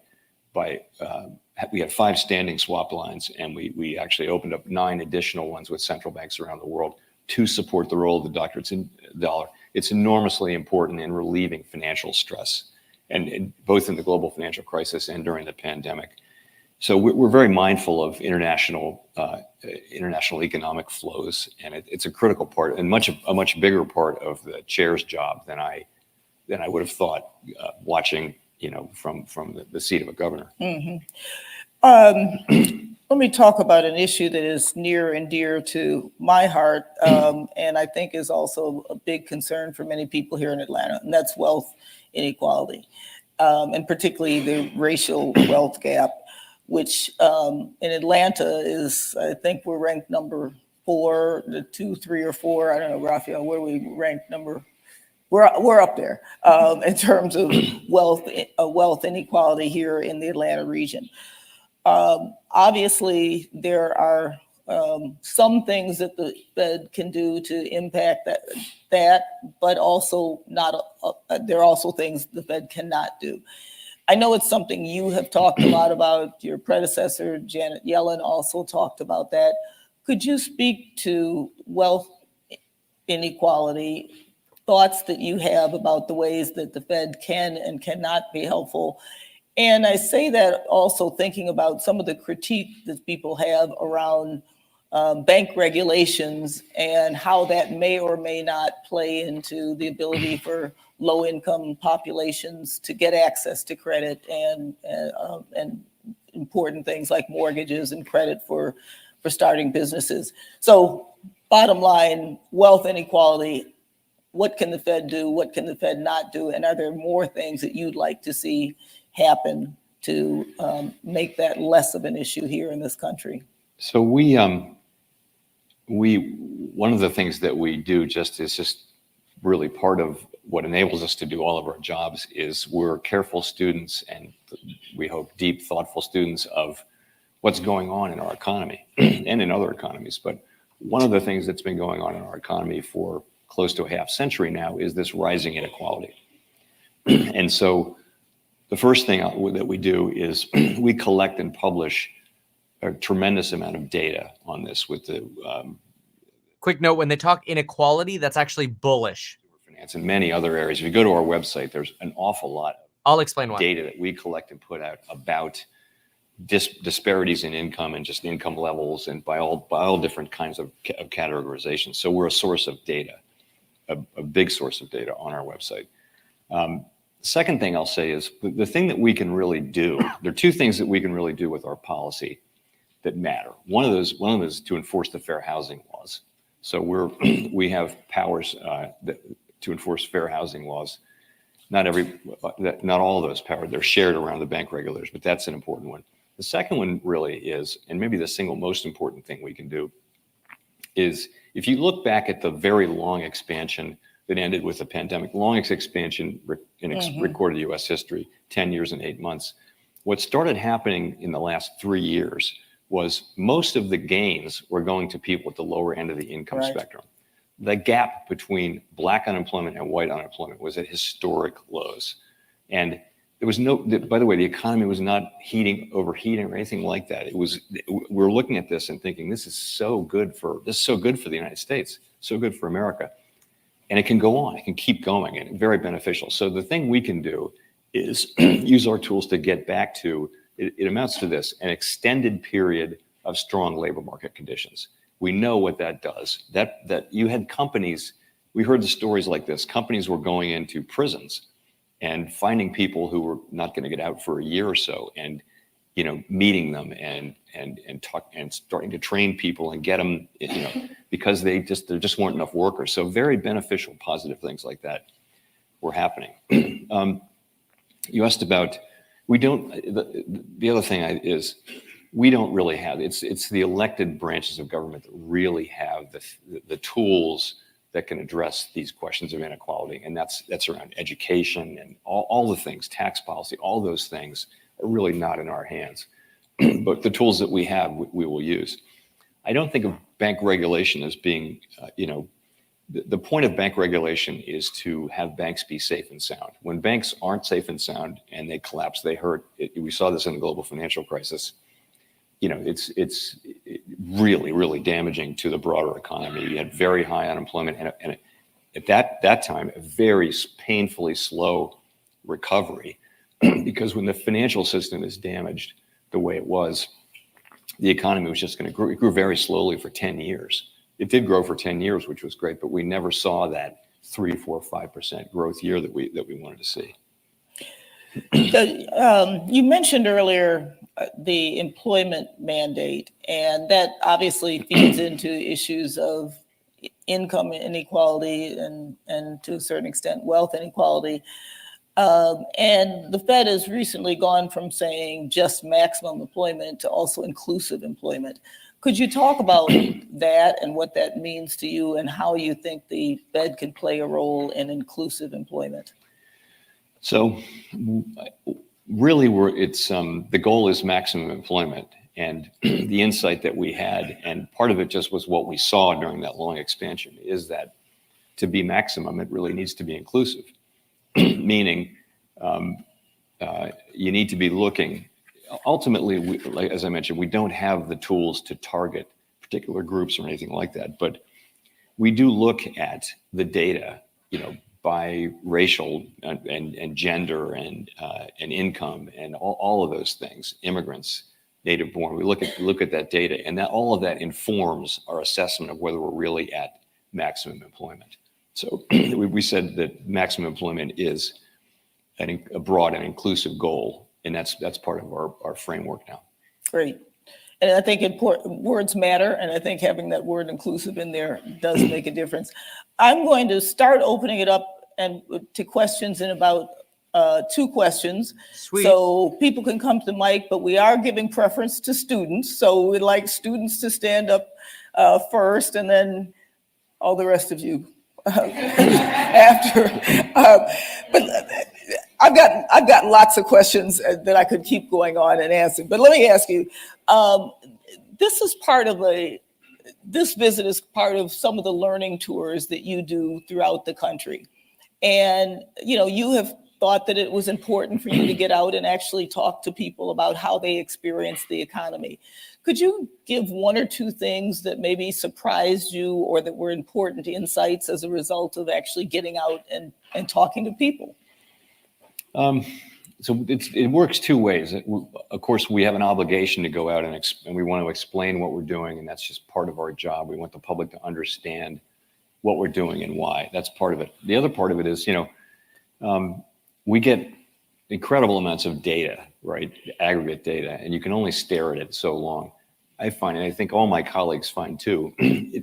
we have 5 standing swap lines, and we actually opened up 9 additional ones with central banks around the world to support the role of the dollar. It's enormously important in relieving financial stress, and both in the global financial crisis and during the pandemic. So we're very mindful of international economic flows, and it's a critical part and a much bigger part of the chair's job than I would have thought watching from the seat of a governor. Mm-hmm. Let me talk about an issue that is near and dear to my heart, and I think is also a big concern for many people here in Atlanta, and that's wealth inequality, and particularly the racial wealth gap, which in Atlanta is, I think we're ranked number 4, 2, 3, or 4. I don't know, Raphael, where we ranked number. We're up there in terms of wealth inequality here in the Atlanta region. Obviously, there are some things that the Fed can do to impact that, but also there are also things the Fed cannot do. I know it's something you have talked a lot about. Your predecessor, Janet Yellen, also talked about that. Could you speak to wealth inequality, thoughts that you have about the ways that the Fed can and cannot be helpful? And I say that also thinking about some of the critique that people have around bank regulations and how that may or may not play into the ability for low-income populations to get access to credit and important things like mortgages and credit for starting businesses. So bottom line, wealth inequality, what can the Fed do? What can the Fed not do? And are there more things that you'd like to see happen to make that less of an issue here in this country? So one of the things that we do is just really part of what enables us to do all of our jobs is we're careful students and we hope deep, thoughtful students of what's going on in our economy and in other economies. But one of the things that's been going on in our economy for close to a half century now is this rising inequality. And so the first thing that we do is we collect and publish a tremendous amount of data on this with the Quick note, when they talk inequality, that's actually bullish. finance and many other areas. If you go to our website, there's an awful lot I'll explain of why. data that we collect and put out about disparities in income and just income levels and by all different kinds of categorization. So we're a source of data, a big source of data on our website. Second thing I'll say is the thing that we can really do, there are two things that we can really do with our policy that matter. One of those is to enforce the fair housing laws. So we have powers to enforce fair housing laws. Not all of those powers, they're shared around the bank regulators, but that's an important one. The second one really is, and maybe the single most important thing we can do, is if you look back at the very long expansion that ended with the pandemic, longest expansion in recorded US history, 10 years and 8 months. What started happening in the last 3 years was most of the gains were going to people at the lower end of the income spectrum. The gap between Black unemployment and white unemployment was at historic lows. And there was by the way, the economy was not overheating or anything like that. We're looking at this and thinking, this is so good for the United States, so good for America. And it can go on, it can keep going and very beneficial. So the thing we can do is use our tools to get back to, it amounts to this, an extended period of strong labor market conditions. We know what that does. That you had companies, we heard the stories like this, companies were going into prisons and finding people who were not going to get out for a year or so and meeting them and starting to train people and get them, because there just weren't enough workers. So very beneficial, positive things like that were happening. You asked about, the other thing is, we don't really have, it's the elected branches of government that really have the tools that can address these questions of inequality. And that's around education and all the things, tax policy, all those things are really not in our hands. But the tools that we have, we will use. I don't think of bank regulation as being, the point of bank regulation is to have banks be safe and sound. When banks aren't safe and sound and they collapse, they hurt. We saw this in the global financial crisis. It's really, really damaging to the broader economy. You had very high unemployment and at that time, a very painfully slow recovery. Because when the financial system is damaged the way it was, the economy was just going to grow. It grew very slowly for 10 years. It did grow for 10 years, which was great, but we never saw that 3, 4, 5% growth year that we wanted to see. So, you mentioned earlier the employment mandate, and that obviously feeds into issues of income inequality and to a certain extent wealth inequality. And the Fed has recently gone from saying just maximum employment to also inclusive employment. Could you talk about that and what that means to you and how you think the Fed can play a role in inclusive employment? So really the goal is maximum employment, and the insight that we had, and part of it just was what we saw during that long expansion, is that to be maximum, it really needs to be inclusive. Meaning, you need to be looking. Ultimately, as I mentioned, we don't have the tools to target particular groups or anything like that, but we do look at the data, by racial and gender and income and all of those things, immigrants, native born. We look at that data, and that all of that informs our assessment of whether we're really at maximum employment. So we said that maximum employment is a broad and inclusive goal, and that's part of our framework now. Great. And I think important words matter, and I think having that word inclusive in there does make a difference. I'm going to start opening it up and to questions in about 2 questions. Sweet. So people can come to the mic, but we are giving preference to students. So we'd like students to stand up first, and then all the rest of you after. But I've got lots of questions that I could keep going on and answering. But let me ask you, this visit is part of some of the learning tours that you do throughout the country. And, you have thought that it was important for you to get out and actually talk to people about how they experience the economy. Could you give 1 or 2 things that maybe surprised you or that were important insights as a result of actually getting out and talking to people? So it works 2 ways. Of course, we have an obligation to go out and we want to explain what we're doing, and that's just part of our job. We want the public to understand what we're doing and why. That's part of it. The other part of it is, we get incredible amounts of data, right? Aggregate data, and you can only stare at it so long. I find, and I think all my colleagues find too,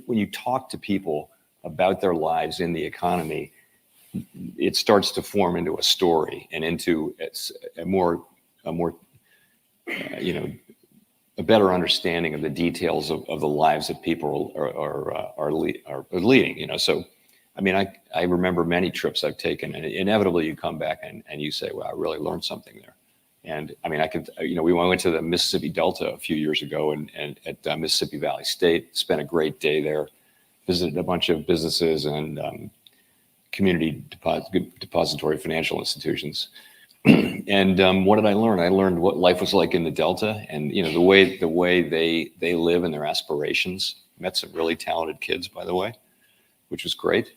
when you talk to people about their lives in the economy, it starts to form into a story and into a better understanding of the details of the lives that people are leading. So, I mean, I remember many trips I've taken, and inevitably you come back and you say, well, I really learned something there. And I mean, we went to the Mississippi Delta a few years ago and at Mississippi Valley State, spent a great day there, visited a bunch of businesses and community depository financial institutions. And what did I learn? I learned what life was like in the Delta, and the way they live and their aspirations. Met some really talented kids, by the way, which was great.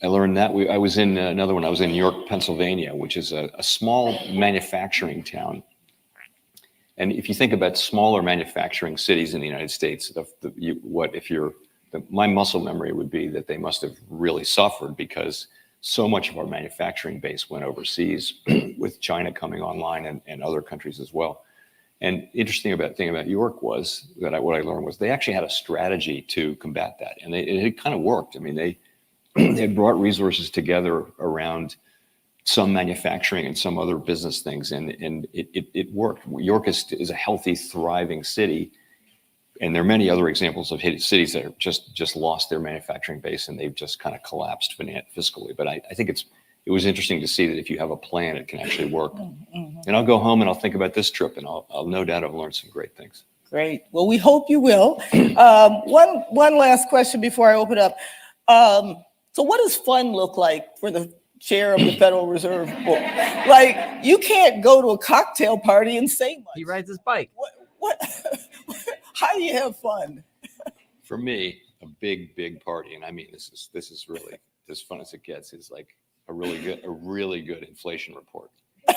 I learned that. I was in another one. I was in York, Pennsylvania, which is a small manufacturing town. And if you think about smaller manufacturing cities in the United States, my muscle memory would be that they must have really suffered because so much of our manufacturing base went overseas with China coming online and other countries as well. And interesting thing about York was that what I learned was they actually had a strategy to combat that. And it kind of worked. I mean, they had brought resources together around some manufacturing and some other business things. And it worked. York is a healthy, thriving city. And there are many other examples of cities that have just lost their manufacturing base and they've just kind of collapsed fiscally. But I think it was interesting to see that if you have a plan, it can actually work. Mm-hmm. And I'll go home and I'll think about this trip, and I'll no doubt have learned some great things. Great. Well, we hope you will. One last question before I open up. So what does fun look like for the chair of the Federal Reserve Board? Like, you can't go to a cocktail party and say much. He rides his bike. What? How do you have fun? For me, a big party, and I mean this is really as fun as it gets, is like a really good inflation report. Okay.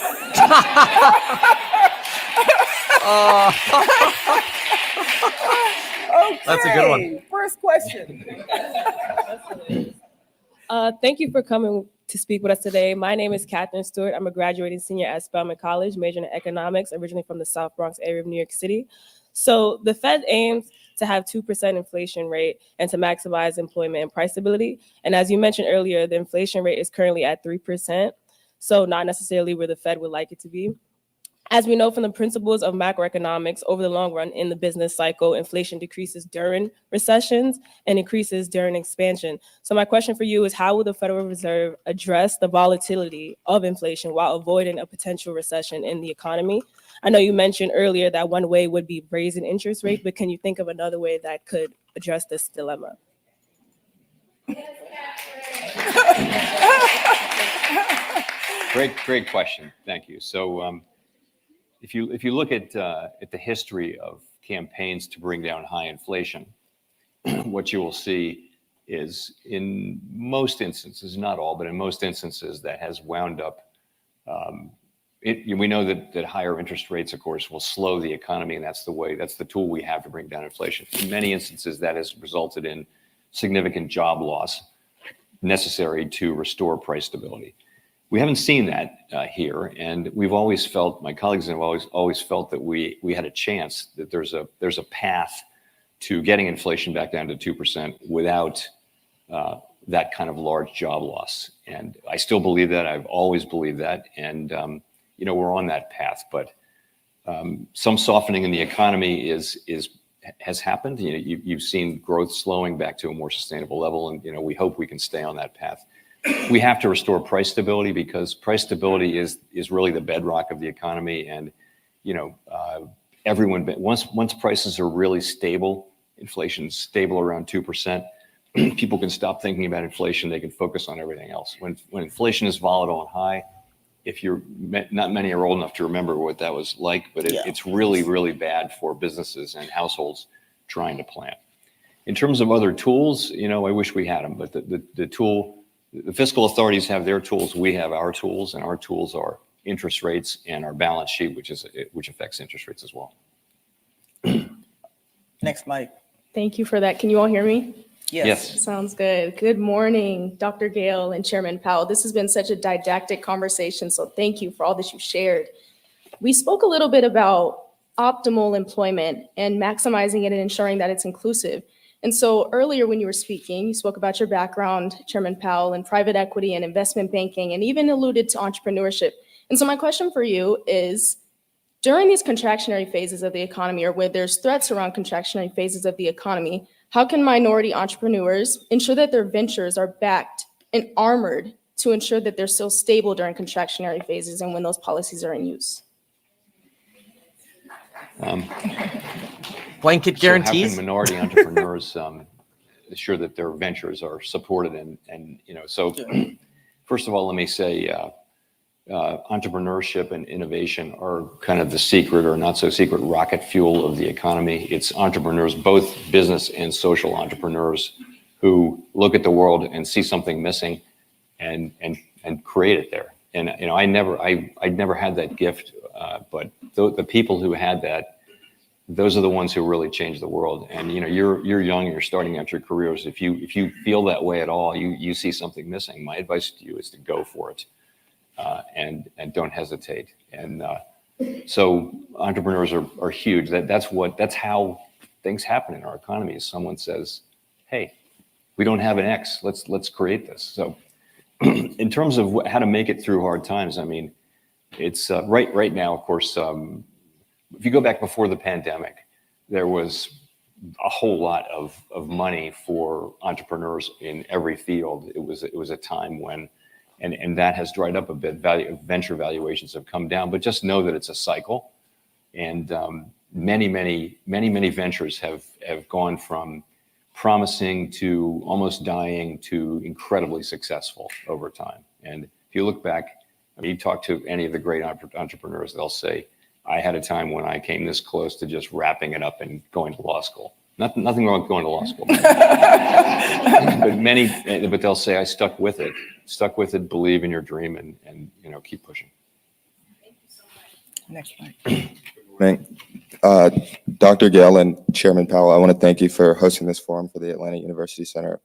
That's a good one. First question. Thank you for coming to speak with us today. My name is Catherine Stewart. I'm a graduating senior at Spelman College, majoring in economics, originally from the South Bronx area of New York City. So the Fed aims to have 2% inflation rate and to maximize employment and price stability. And as you mentioned earlier, the inflation rate is currently at 3%, so not necessarily where the Fed would like it to be. As we know from the principles of macroeconomics, over the long run in the business cycle, inflation decreases during recessions and increases during expansion. So my question for you is, how will the Federal Reserve address the volatility of inflation while avoiding a potential recession in the economy? I know you mentioned earlier that one way would be raising interest rates, but can you think of another way that could address this dilemma? Great question. Thank you. So if you look at the history of campaigns to bring down high inflation, what you will see is in most instances, not all, but in most instances, that has wound up. We know that higher interest rates, of course, will slow the economy, and that's the tool we have to bring down inflation. In many instances, that has resulted in significant job loss necessary to restore price stability. We haven't seen that here, and we've always felt, my colleagues have always felt that we had a chance, that there's a path to getting inflation back down to 2% without that kind of large job loss. And I still believe that. I've always believed that, and we're on that path. But some softening in the economy has happened. You've seen growth slowing back to a more sustainable level, and we hope we can stay on that path. We have to restore price stability, because price stability is really the bedrock of the economy. And everyone, once prices are really stable, inflation's stable around 2%, people can stop thinking about inflation. They can focus on everything else. When inflation is volatile and high, not many are old enough to remember what that was like, but it's really, really bad for businesses and households trying to plan. In terms of other tools, I wish we had them, but the fiscal authorities have their tools, we have our tools, and our tools are interest rates and our balance sheet, which affects interest rates as well. Next, Mike. Thank you for that. Can you all hear me? Yes. Sounds good. Good morning, Dr. Gale and Chairman Powell. This has been such a didactic conversation, so thank you for all that you shared. We spoke a little bit about optimal employment and maximizing it and ensuring that it's inclusive. And so earlier when you were speaking, you spoke about your background, Chairman Powell, in private equity and investment banking, and even alluded to entrepreneurship. And so my question for you is, during these contractionary phases of the economy, or where there's threats around contractionary phases of the economy, how can minority entrepreneurs ensure that their ventures are backed and armored to ensure that they're still stable during contractionary phases and when those policies are in use? Blanket So how guarantees. can minority entrepreneurs ensure that their ventures are supported? And so first of all, let me say entrepreneurship and innovation are kind of the secret or not so secret rocket fuel of the economy. It's entrepreneurs, both business and social entrepreneurs, who look at the world and see something missing and create it there. And I never had that gift, but the people who had that, those are the ones who really change the world. And you're young and you're starting out your careers. If you feel that way at all, you see something missing, my advice to you is to go for it, and don't hesitate. And so entrepreneurs are huge. That's how things happen in our economy. Is someone says, "Hey, we don't have an X. Let's create this." So in terms of how to make it through hard times, I mean, it's right now, of course. If you go back before the pandemic, there was a whole lot of money for entrepreneurs in every field. It was a time when, and that has dried up a bit. Venture valuations have come down, but just know that it's a cycle. And many ventures have gone from promising to almost dying to incredibly successful over time. And if you look back, you talk to any of the great entrepreneurs, they'll say, I had a time when I came this close to just wrapping it up and going to law school. Nothing wrong with going to law school. but they'll say, I stuck with it, believe in your dream, and keep pushing. Next, Mike. Dr. Gale and Chairman Powell, I want to thank you for hosting this forum for the Atlanta University Center.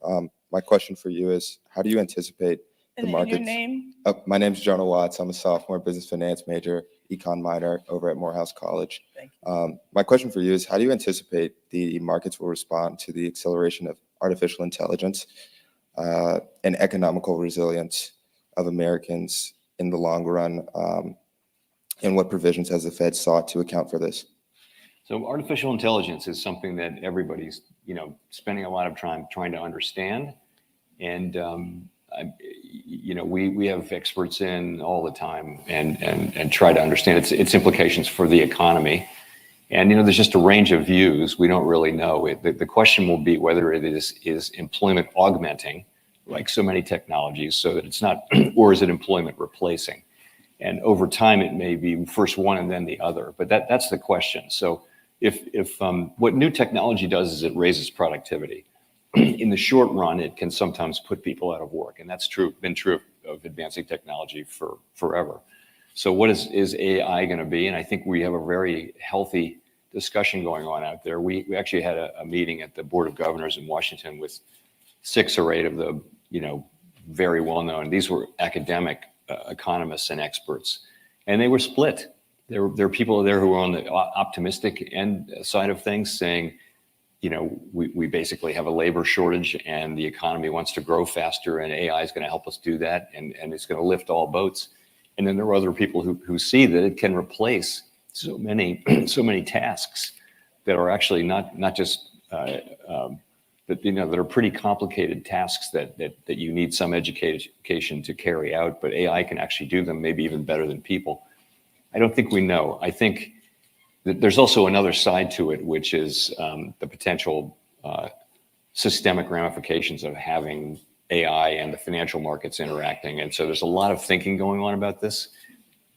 My question for you is, how do you anticipate the markets? Your name? My name's Jonah Watts. I'm a sophomore business finance major, econ minor over at Morehouse College. Thank you. My question for you is, how do you anticipate the markets will respond to the acceleration of artificial intelligence and economical resilience of Americans in the long run? And what provisions has the Fed sought to account for this? So artificial intelligence is something that everybody's, spending a lot of time trying to understand. And, we have experts in all the time and try to understand its implications for the economy. And, there's just a range of views. We don't really know. The question will be whether it is employment augmenting, like so many technologies, so that it's not, or is it employment replacing? And over time, it may be first one and then the other. But that's the question. So if what new technology does is it raises productivity. In the short run, it can sometimes put people out of work. And that's been true of advancing technology for forever. So what is AI going to be? And I think we have a very healthy discussion going on out there. We actually had a meeting at the Board of Governors in Washington with 6 or 8 of the, very well-known, these were academic economists and experts, and they were split. There are people there who were on the optimistic end side of things, saying, we basically have a labor shortage and the economy wants to grow faster and AI is going to help us do that, and it's going to lift all boats. And then there are other people who see that it can replace so many tasks that are actually not just that are pretty complicated tasks that you need some education to carry out, but AI can actually do them maybe even better than people. I don't think we know. I think that there's also another side to it, which is the potential systemic ramifications of having AI and the financial markets interacting. And so there's a lot of thinking going on about this.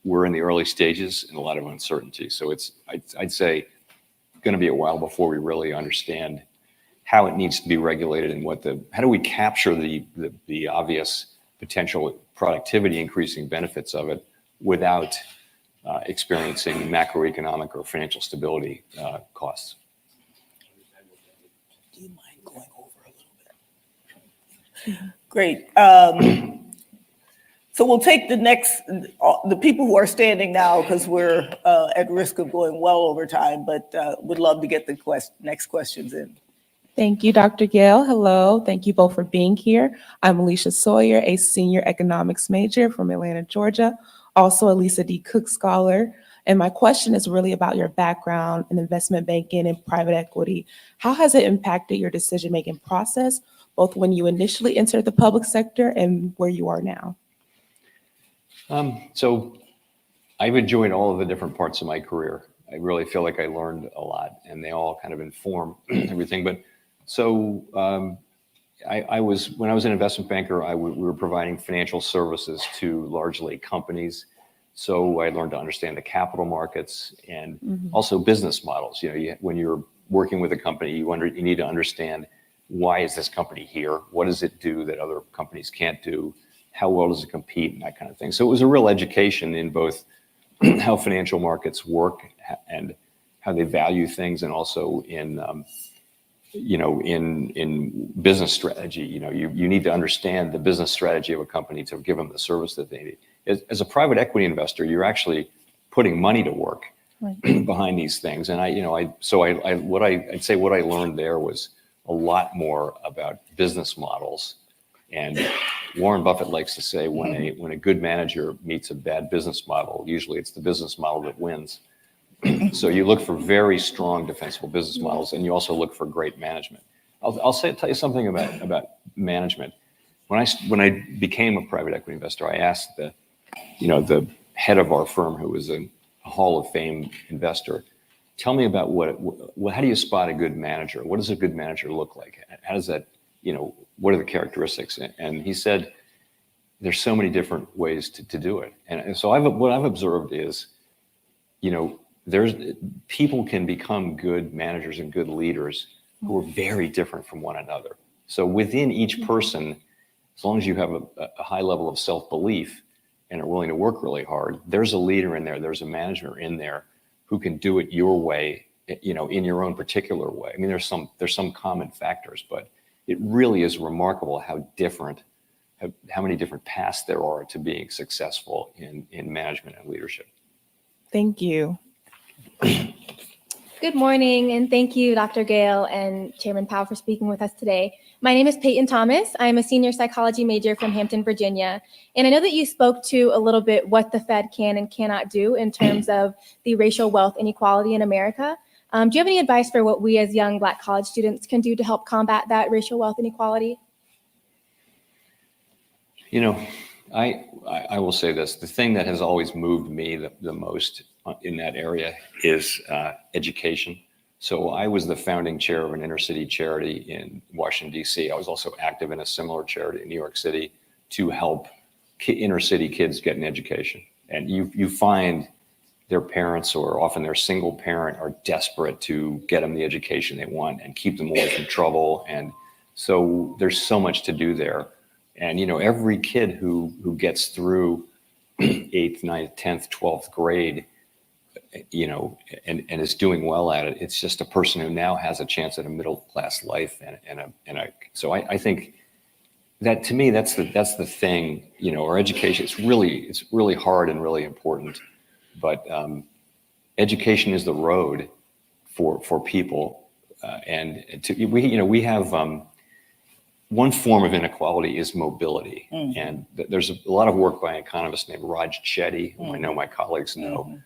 We're in the early stages and a lot of uncertainty. So I'd say, going to be a while before we really understand how it needs to be regulated and how do we capture the obvious potential productivity increasing benefits of it without experiencing macroeconomic or financial stability costs. Do you mind going over a little bit? Great. So we'll take the people who are standing now, because we're at risk of going well over time, but would love to get the next questions in. Thank you, Dr. Gale. Hello. Thank you both for being here. I'm Alicia Sawyer, a senior economics major from Atlanta, Georgia, also a Lisa D. Cook Scholar. And my question is really about your background in investment banking and private equity. How has it impacted your decision-making process, both when you initially entered the public sector and where you are now? So I've enjoyed all of the different parts of my career. I really feel like I learned a lot, and they all kind of inform everything. But so when I was an investment banker, we were providing financial services to largely companies. So I learned to understand the capital markets and also business models. When you're working with a company, you need to understand, why is this company here? What does it do that other companies can't do? How well does it compete, and that kind of thing. So it was a real education in both how financial markets work and how they value things, and also in business strategy. You need to understand the business strategy of a company to give them the service that they need. As a private equity investor, you're actually putting money to work behind these things. And I'd say what I learned there was a lot more about business models. And Warren Buffett likes to say, when a good manager meets a bad business model, usually it's the business model that wins. So you look for very strong defensible business models, and you also look for great management. I'll tell you something about management. When I became a private equity investor, I asked the head of our firm, who was a Hall of Fame investor, tell me about how do you spot a good manager? What does a good manager look like? How does that, what are the characteristics? And he said, there's so many different ways to do it. And so what I've observed is, people can become good managers and good leaders who are very different from one another. So within each person, as long as you have a high level of self-belief and are willing to work really hard, there's a leader in there, there's a manager in there who can do it your way, in your own particular way. I mean, there's some common factors, but it really is remarkable how many different paths there are to being successful in management and leadership. Thank you. Good morning, and thank you, Dr. Gale and Chairman Powell, for speaking with us today. My name is Peyton Thomas. I'm a senior psychology major from Hampton, Virginia. And I know that you spoke to a little bit what the Fed can and cannot do in terms of the racial wealth inequality in America. Do you have any advice for what we as young Black college students can do to help combat that racial wealth inequality? I will say this. The thing that has always moved me the most in that area is education. So I was the founding chair of an inner city charity in Washington, D.C. I was also active in a similar charity in New York City to help inner city kids get an education. And you find their parents, or often their single parent, are desperate to get them the education they want and keep them away from trouble. And so there's so much to do there. And, every kid who gets through 8th, 9th, 10th, 12th grade, and is doing well at it, it's just a person who now has a chance at a middle class life. So I think that to me, that's the thing, you know, our education, it's really hard and really important, but education is the road for people. We have one form of inequality is mobility. And there's a lot of work by an economist named Raj Chetty, who I know my colleagues know,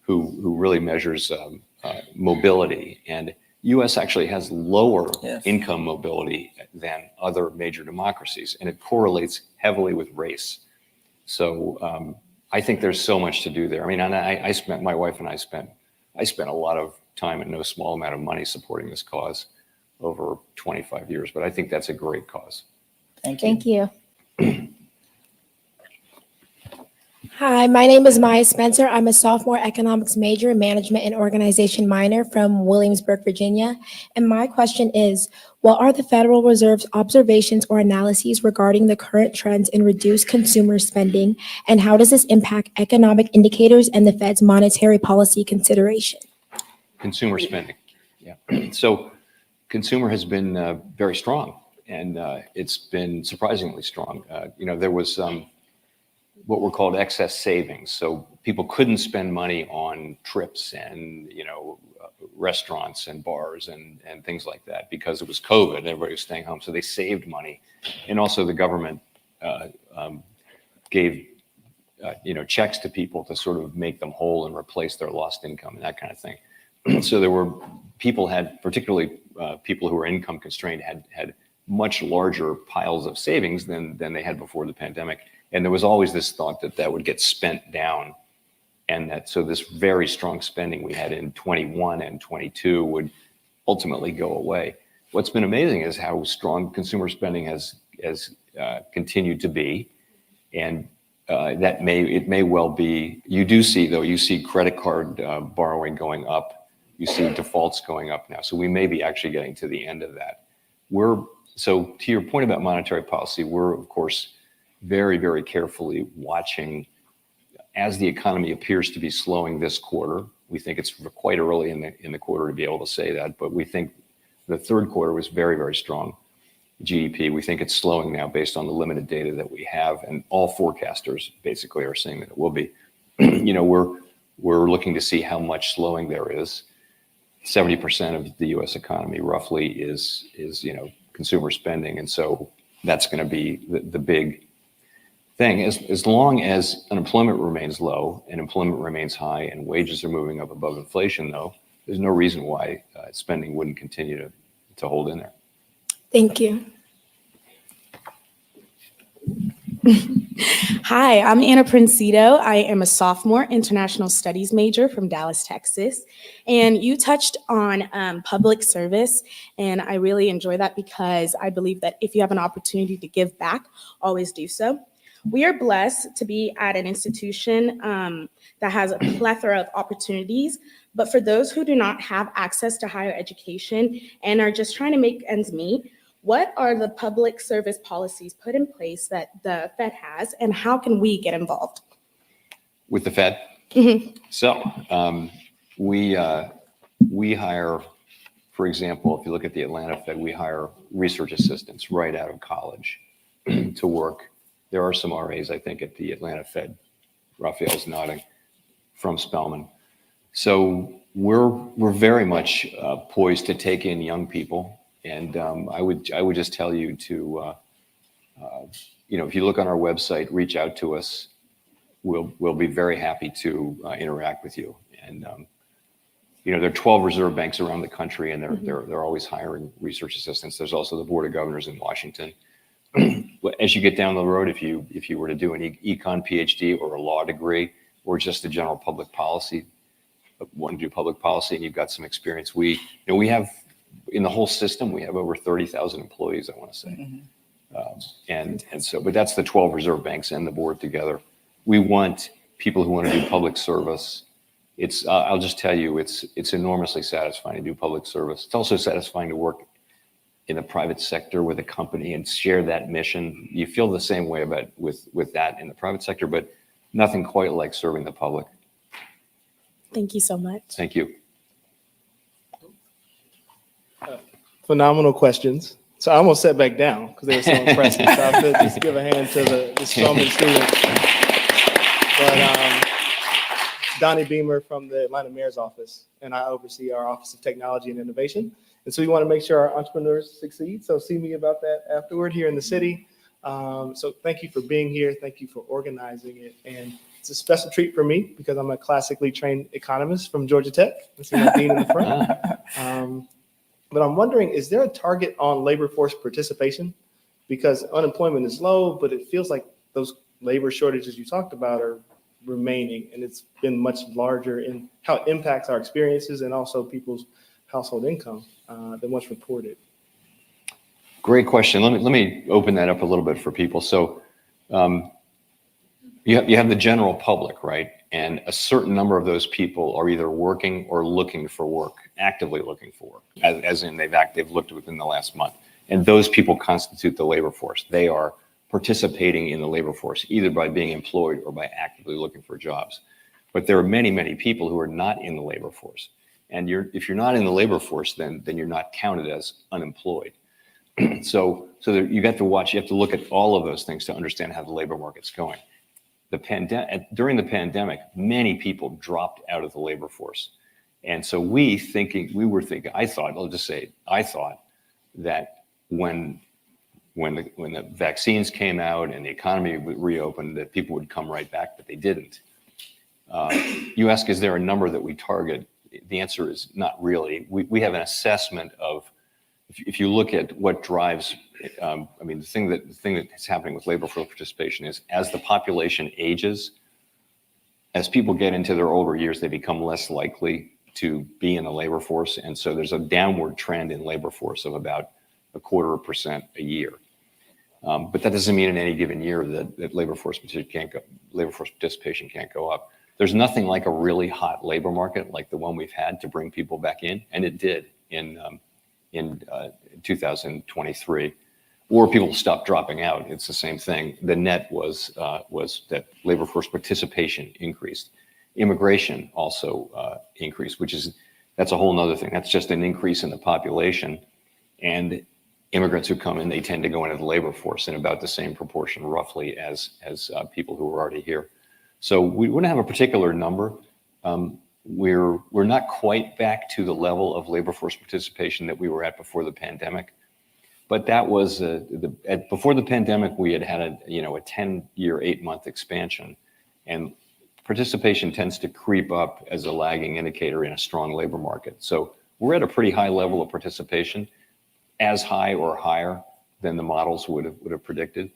who really measures mobility. And U.S. actually has lower income mobility than other major democracies, and it correlates heavily with race. So I think there's so much to do there. I mean, and my wife and I spent a lot of time and no small amount of money supporting this cause over 25 years, but I think that's a great cause. Thank you. Thank you. Hi, my name is Maya Spencer. I'm a sophomore economics major, management and organization minor from Williamsburg, Virginia. And my question is, what are the Federal Reserve's observations or analyses regarding the current trends in reduced consumer spending? And how does this impact economic indicators and the Fed's monetary policy consideration? Consumer spending, yeah. So consumer has been very strong, and it's been surprisingly strong. There was what were called excess savings. So people couldn't spend money on trips and, restaurants and bars and things like that because it was COVID and everybody was staying home. So they saved money. And also the government gave, checks to people to sort of make them whole and replace their lost income and that kind of thing. So particularly people who were income constrained had much larger piles of savings than they had before the pandemic. And there was always this thought that would get spent down, and so this very strong spending we had in 21 and 22 would ultimately go away. What's been amazing is how strong consumer spending has continued to be, and it may well be. You see credit card borrowing going up. You see defaults going up now. So we may be actually getting to the end of that. So to your point about monetary policy, we're of course very, very carefully watching as the economy appears to be slowing this quarter. We think it's quite early in the quarter to be able to say that, but we think the third quarter was very, very strong GDP. We think it's slowing now based on the limited data that we have, and all forecasters basically are saying that it will be. We're looking to see how much slowing there is. 70% of the U.S. economy roughly is consumer spending, and so that's going to be the big thing. As long as unemployment remains low and employment remains high and wages are moving up above inflation, though, there's no reason why spending wouldn't continue to hold in there. Thank you. Hi, I'm Anna Princito. I am a sophomore international studies major from Dallas, Texas. And you touched on public service, and I really enjoy that because I believe that if you have an opportunity to give back, always do so. We are blessed to be at an institution that has a plethora of opportunities, but for those who do not have access to higher education and are just trying to make ends meet, what are the public service policies put in place that the Fed has, and how can we get involved? With the Fed? So we hire, for example, if you look at the Atlanta Fed, we hire research assistants right out of college to work. There are some RAs, I think, at the Atlanta Fed. Raphael's nodding, from Spelman. So we're very much poised to take in young people. And I would just tell you to, if you look on our website, reach out to us. We'll be very happy to interact with you. And there are 12 reserve banks around the country, and they're always hiring research assistants. There's also the Board of Governors in Washington. As you get down the road, if you were to do an econ PhD or a law degree or just a general public policy, want to do public policy, and you've got some experience, we have in the whole system we have over 30,000 employees, I want to say, but that's the 12 reserve banks and the board together. We want people who want to do public service. I'll just tell you, it's enormously satisfying to do public service. It's also satisfying to work in the private sector with a company and share that mission. You feel the same way with that in the private sector, but nothing quite like serving the public. Thank you so much. Thank you. Phenomenal questions. So I almost sat back down because they were so impressive. So I feel just give a hand to the Spelman students. But Donnie Beamer from the Atlanta Mayor's Office, and I oversee our Office of Technology and Innovation. And so we want to make sure our entrepreneurs succeed. So see me about that afterward here in the city. So thank you for being here. Thank you for organizing it. And it's a special treat for me because I'm a classically trained economist from Georgia Tech. I see my dean in the front. But I'm wondering, is there a target on labor force participation? Because unemployment is low, but it feels like those labor shortages you talked about are remaining, and it's been much larger in how it impacts our experiences and also people's household income than what's reported. Great question. Let me open that up a little bit for people. So you have the general public, right? And a certain number of those people are either working or looking for work, actively looking for work, as in they've looked within the last month. And those people constitute the labor force. They are participating in the labor force, either by being employed or by actively looking for jobs. But there are many, many people who are not in the labor force. And if you're not in the labor force, then you're not counted as unemployed. So you have to watch, you have to look at all of those things to understand how the labor market's going. During the pandemic, many people dropped out of the labor force. And so I thought that when the vaccines came out and the economy reopened, that people would come right back, but they didn't. You ask, is there a number that we target? The answer is not really. We have an assessment of, if you look at what drives, the thing that's happening with labor force participation is, as the population ages, as people get into their older years, they become less likely to be in the labor force. And so there's a downward trend in labor force of about 0.25% a year. But that doesn't mean in any given year that labor force participation can't go up. There's nothing like a really hot labor market like the one we've had to bring people back in, and it did in 2023, or people stopped dropping out. It's the same thing. The net was that labor force participation increased. Immigration also increased, that's a whole nother thing. That's just an increase in the population, and immigrants who come in, they tend to go into the labor force in about the same proportion, roughly, as people who are already here. So we wouldn't have a particular number. We're not quite back to the level of labor force participation that we were at before the pandemic, but that was before the pandemic. We had a 10-year, 8-month expansion, and participation tends to creep up as a lagging indicator in a strong labor market. So we're at a pretty high level of participation, as high or higher than the models would have predicted.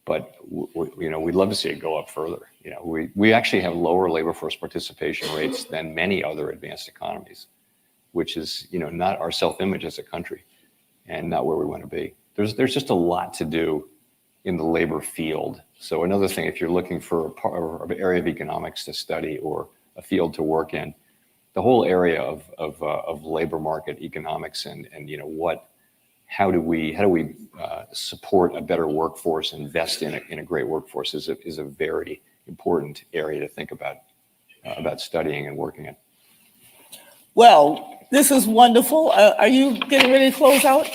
But we'd love to see it go up further. We actually have lower labor force participation rates than many other advanced economies, which is not our self-image as a country, and not where we want to be. There's just a lot to do in the labor field. So another thing, if you're looking for an area of economics to study or a field to work in, the whole area of labor market economics and how do we support a better workforce, invest in a great workforce is a very important area to think about studying and working in. Well, this is wonderful. Are you getting ready to close out?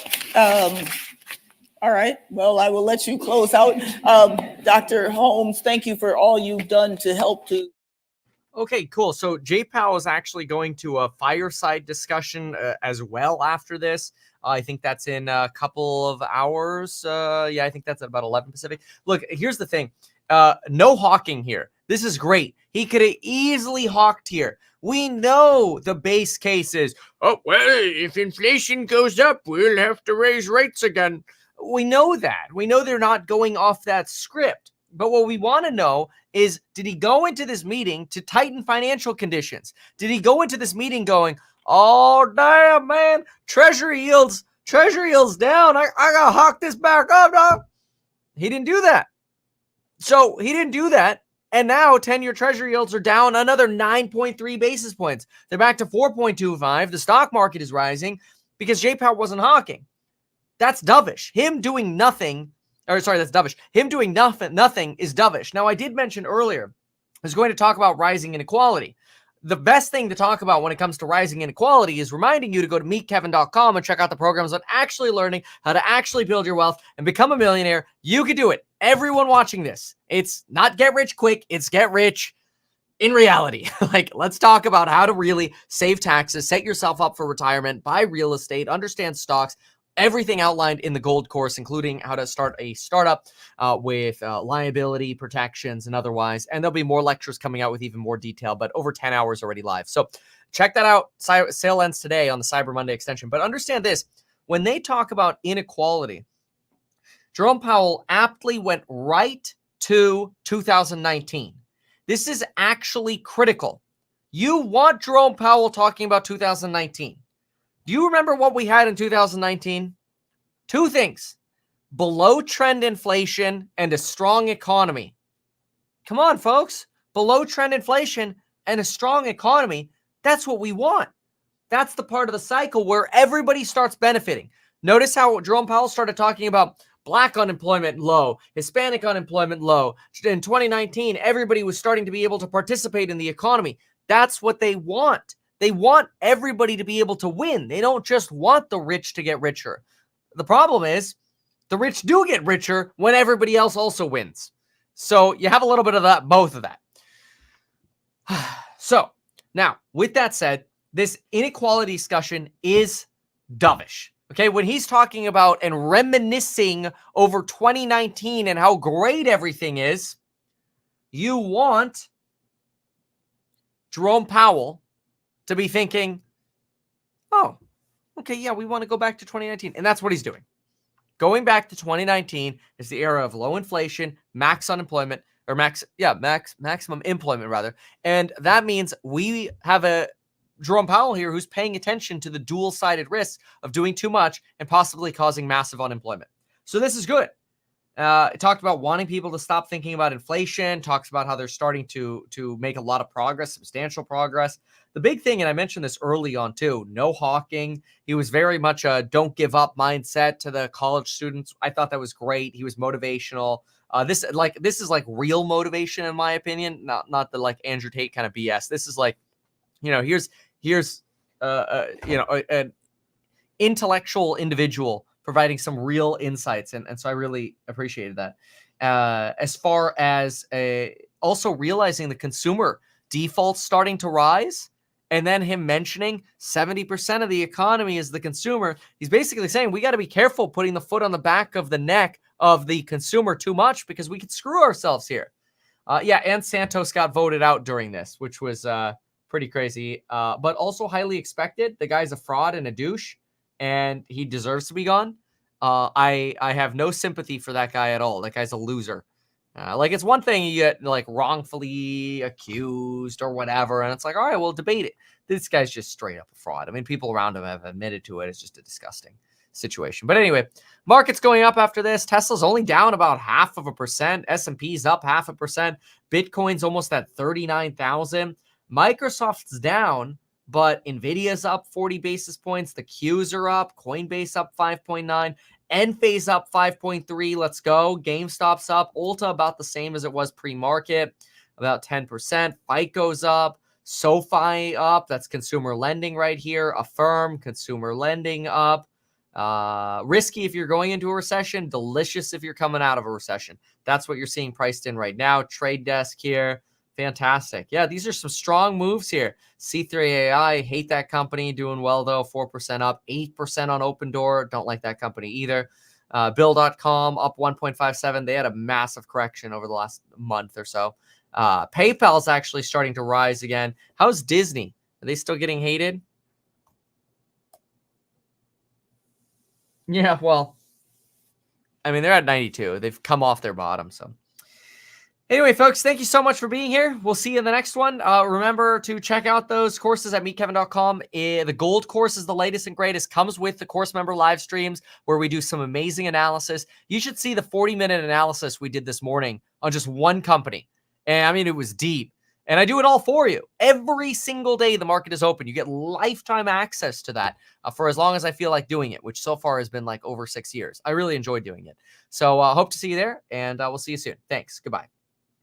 All right. Well, I will let you close out. Dr. Holmes, thank you for all you've done to help to. Okay, cool. So Jay Powell is actually going to a fireside discussion as well after this. I think that's in a couple of hours. I think that's at about 11 Pacific. Look, here's the thing. No hawking here. This is great. He could have easily hawked here. We know the base case is, if inflation goes up, we'll have to raise rates again. We know that. We know they're not going off that script. But what we want to know is, did he go into this meeting to tighten financial conditions? Did he go into this meeting going, oh, damn, man, treasury yields down. I got to hawk this back up, dog. He didn't do that. So he didn't do that. And now 10-year treasury yields are down another 9.3 basis points. They're back to 4.25. The stock market is rising because Jay Powell wasn't hawking. That's dovish. Him doing nothing is dovish. Now, I did mention earlier, I was going to talk about rising inequality. the best thing to talk about when it comes to rising inequality is reminding you to go to meetkevin.com and check out the programs on actually learning how to actually build your wealth and become a millionaire. You can do it. Everyone watching this, it's not get rich quick, it's get rich in reality. Like, let's talk about how to really save taxes, set yourself up for retirement, buy real estate, understand stocks, everything outlined in the gold course, including how to start a startup with liability protections and otherwise. And there'll be more lectures coming out with even more detail, but over 10 hours already live. So check that out. Sale ends today on the Cyber Monday extension. But understand this, when they talk about inequality, Jerome Powell aptly went right to 2019. This is actually critical. You want Jerome Powell talking about 2019. Do you remember what we had in 2019? Two things: below trend inflation and a strong economy. Come on, folks. Below trend inflation and a strong economy. That's what we want. That's the part of the cycle where everybody starts benefiting. Notice how Jerome Powell started talking about Black unemployment low, Hispanic unemployment low. In 2019, everybody was starting to be able to participate in the economy. That's what they want. They want everybody to be able to win. They don't just want the rich to get richer. The problem is the rich do get richer when everybody else also wins. So you have a little bit of that, both of that. So now, with that said, this inequality discussion is dovish. Okay, when he's talking about and reminiscing over 2019 and how great everything is, you want Jerome Powell to be thinking, oh, okay, yeah, we want to go back to 2019. And that's what he's doing. Going back to 2019 is the era of low inflation, max unemployment, or maximum employment rather. And that means we have a Jerome Powell here who's paying attention to the dual-sided risks of doing too much and possibly causing massive unemployment. So this is good. It talked about wanting people to stop thinking about inflation, talks about how they're starting to make a lot of progress, substantial progress. The big thing, and I mentioned this early on too, no hawking. He was very much a don't give up mindset to the college students. I thought that was great. He was motivational. This is like real motivation in my opinion, not the like Andrew Tate kind of BS. This is like, here's an intellectual individual providing some real insights. And so I really appreciated that. As far as also realizing the consumer defaults starting to rise, and then him mentioning 70% of the economy is the consumer. He's basically saying we got to be careful putting the foot on the back of the neck of the consumer too much because we could screw ourselves here. And Santos got voted out during this, which was pretty crazy, but also highly expected. The guy's a fraud and a douche, and he deserves to be gone. I have no sympathy for that guy at all. That guy's a loser. It's one thing you get like wrongfully accused or whatever, and it's like, all right, we'll debate it. This guy's just straight up a fraud. I mean, people around him have admitted to it. It's just a disgusting situation. But anyway, market's going up after this. Tesla's only down about 0.5%. S&P's up 0.5%. Bitcoin's almost at 39,000. Microsoft's down, but Nvidia's up 40 basis points. The Qs are up. Coinbase up 5.9. Enphase up 5.3. Let's go. GameStop's up. Ulta about the same as it was pre-market, about 10%. FICO's up. SoFi up. That's consumer lending right here. Affirm, consumer lending up. Risky if you're going into a recession. Delicious if you're coming out of a recession. That's what you're seeing priced in right now. Trade Desk here. Fantastic. Yeah, these are some strong moves here. C3AI, hate that company. Doing well, though. 4% up. 8% on Open Door. Don't like that company either. Bill.com up 1.57. They had a massive correction over the last month or so. PayPal's actually starting to rise again. How's Disney? Are they still getting hated? Yeah, well, I mean, they're at 92. They've come off their bottom, so. Anyway, folks, thank you so much for being here. We'll see you in the next one. Remember to check out those courses at meetkevin.com. The gold course is the latest and greatest. Comes with the course member live streams where we do some amazing analysis. You should see the 40-minute analysis we did this morning on just one company. And I mean, it was deep. And I do it all for you. Every single day the market is open. You get lifetime access to that for as long as I feel like doing it, which so far has been like over 6 years. I really enjoy doing it. So hope to see you there, and we'll see you soon. Thanks. Goodbye.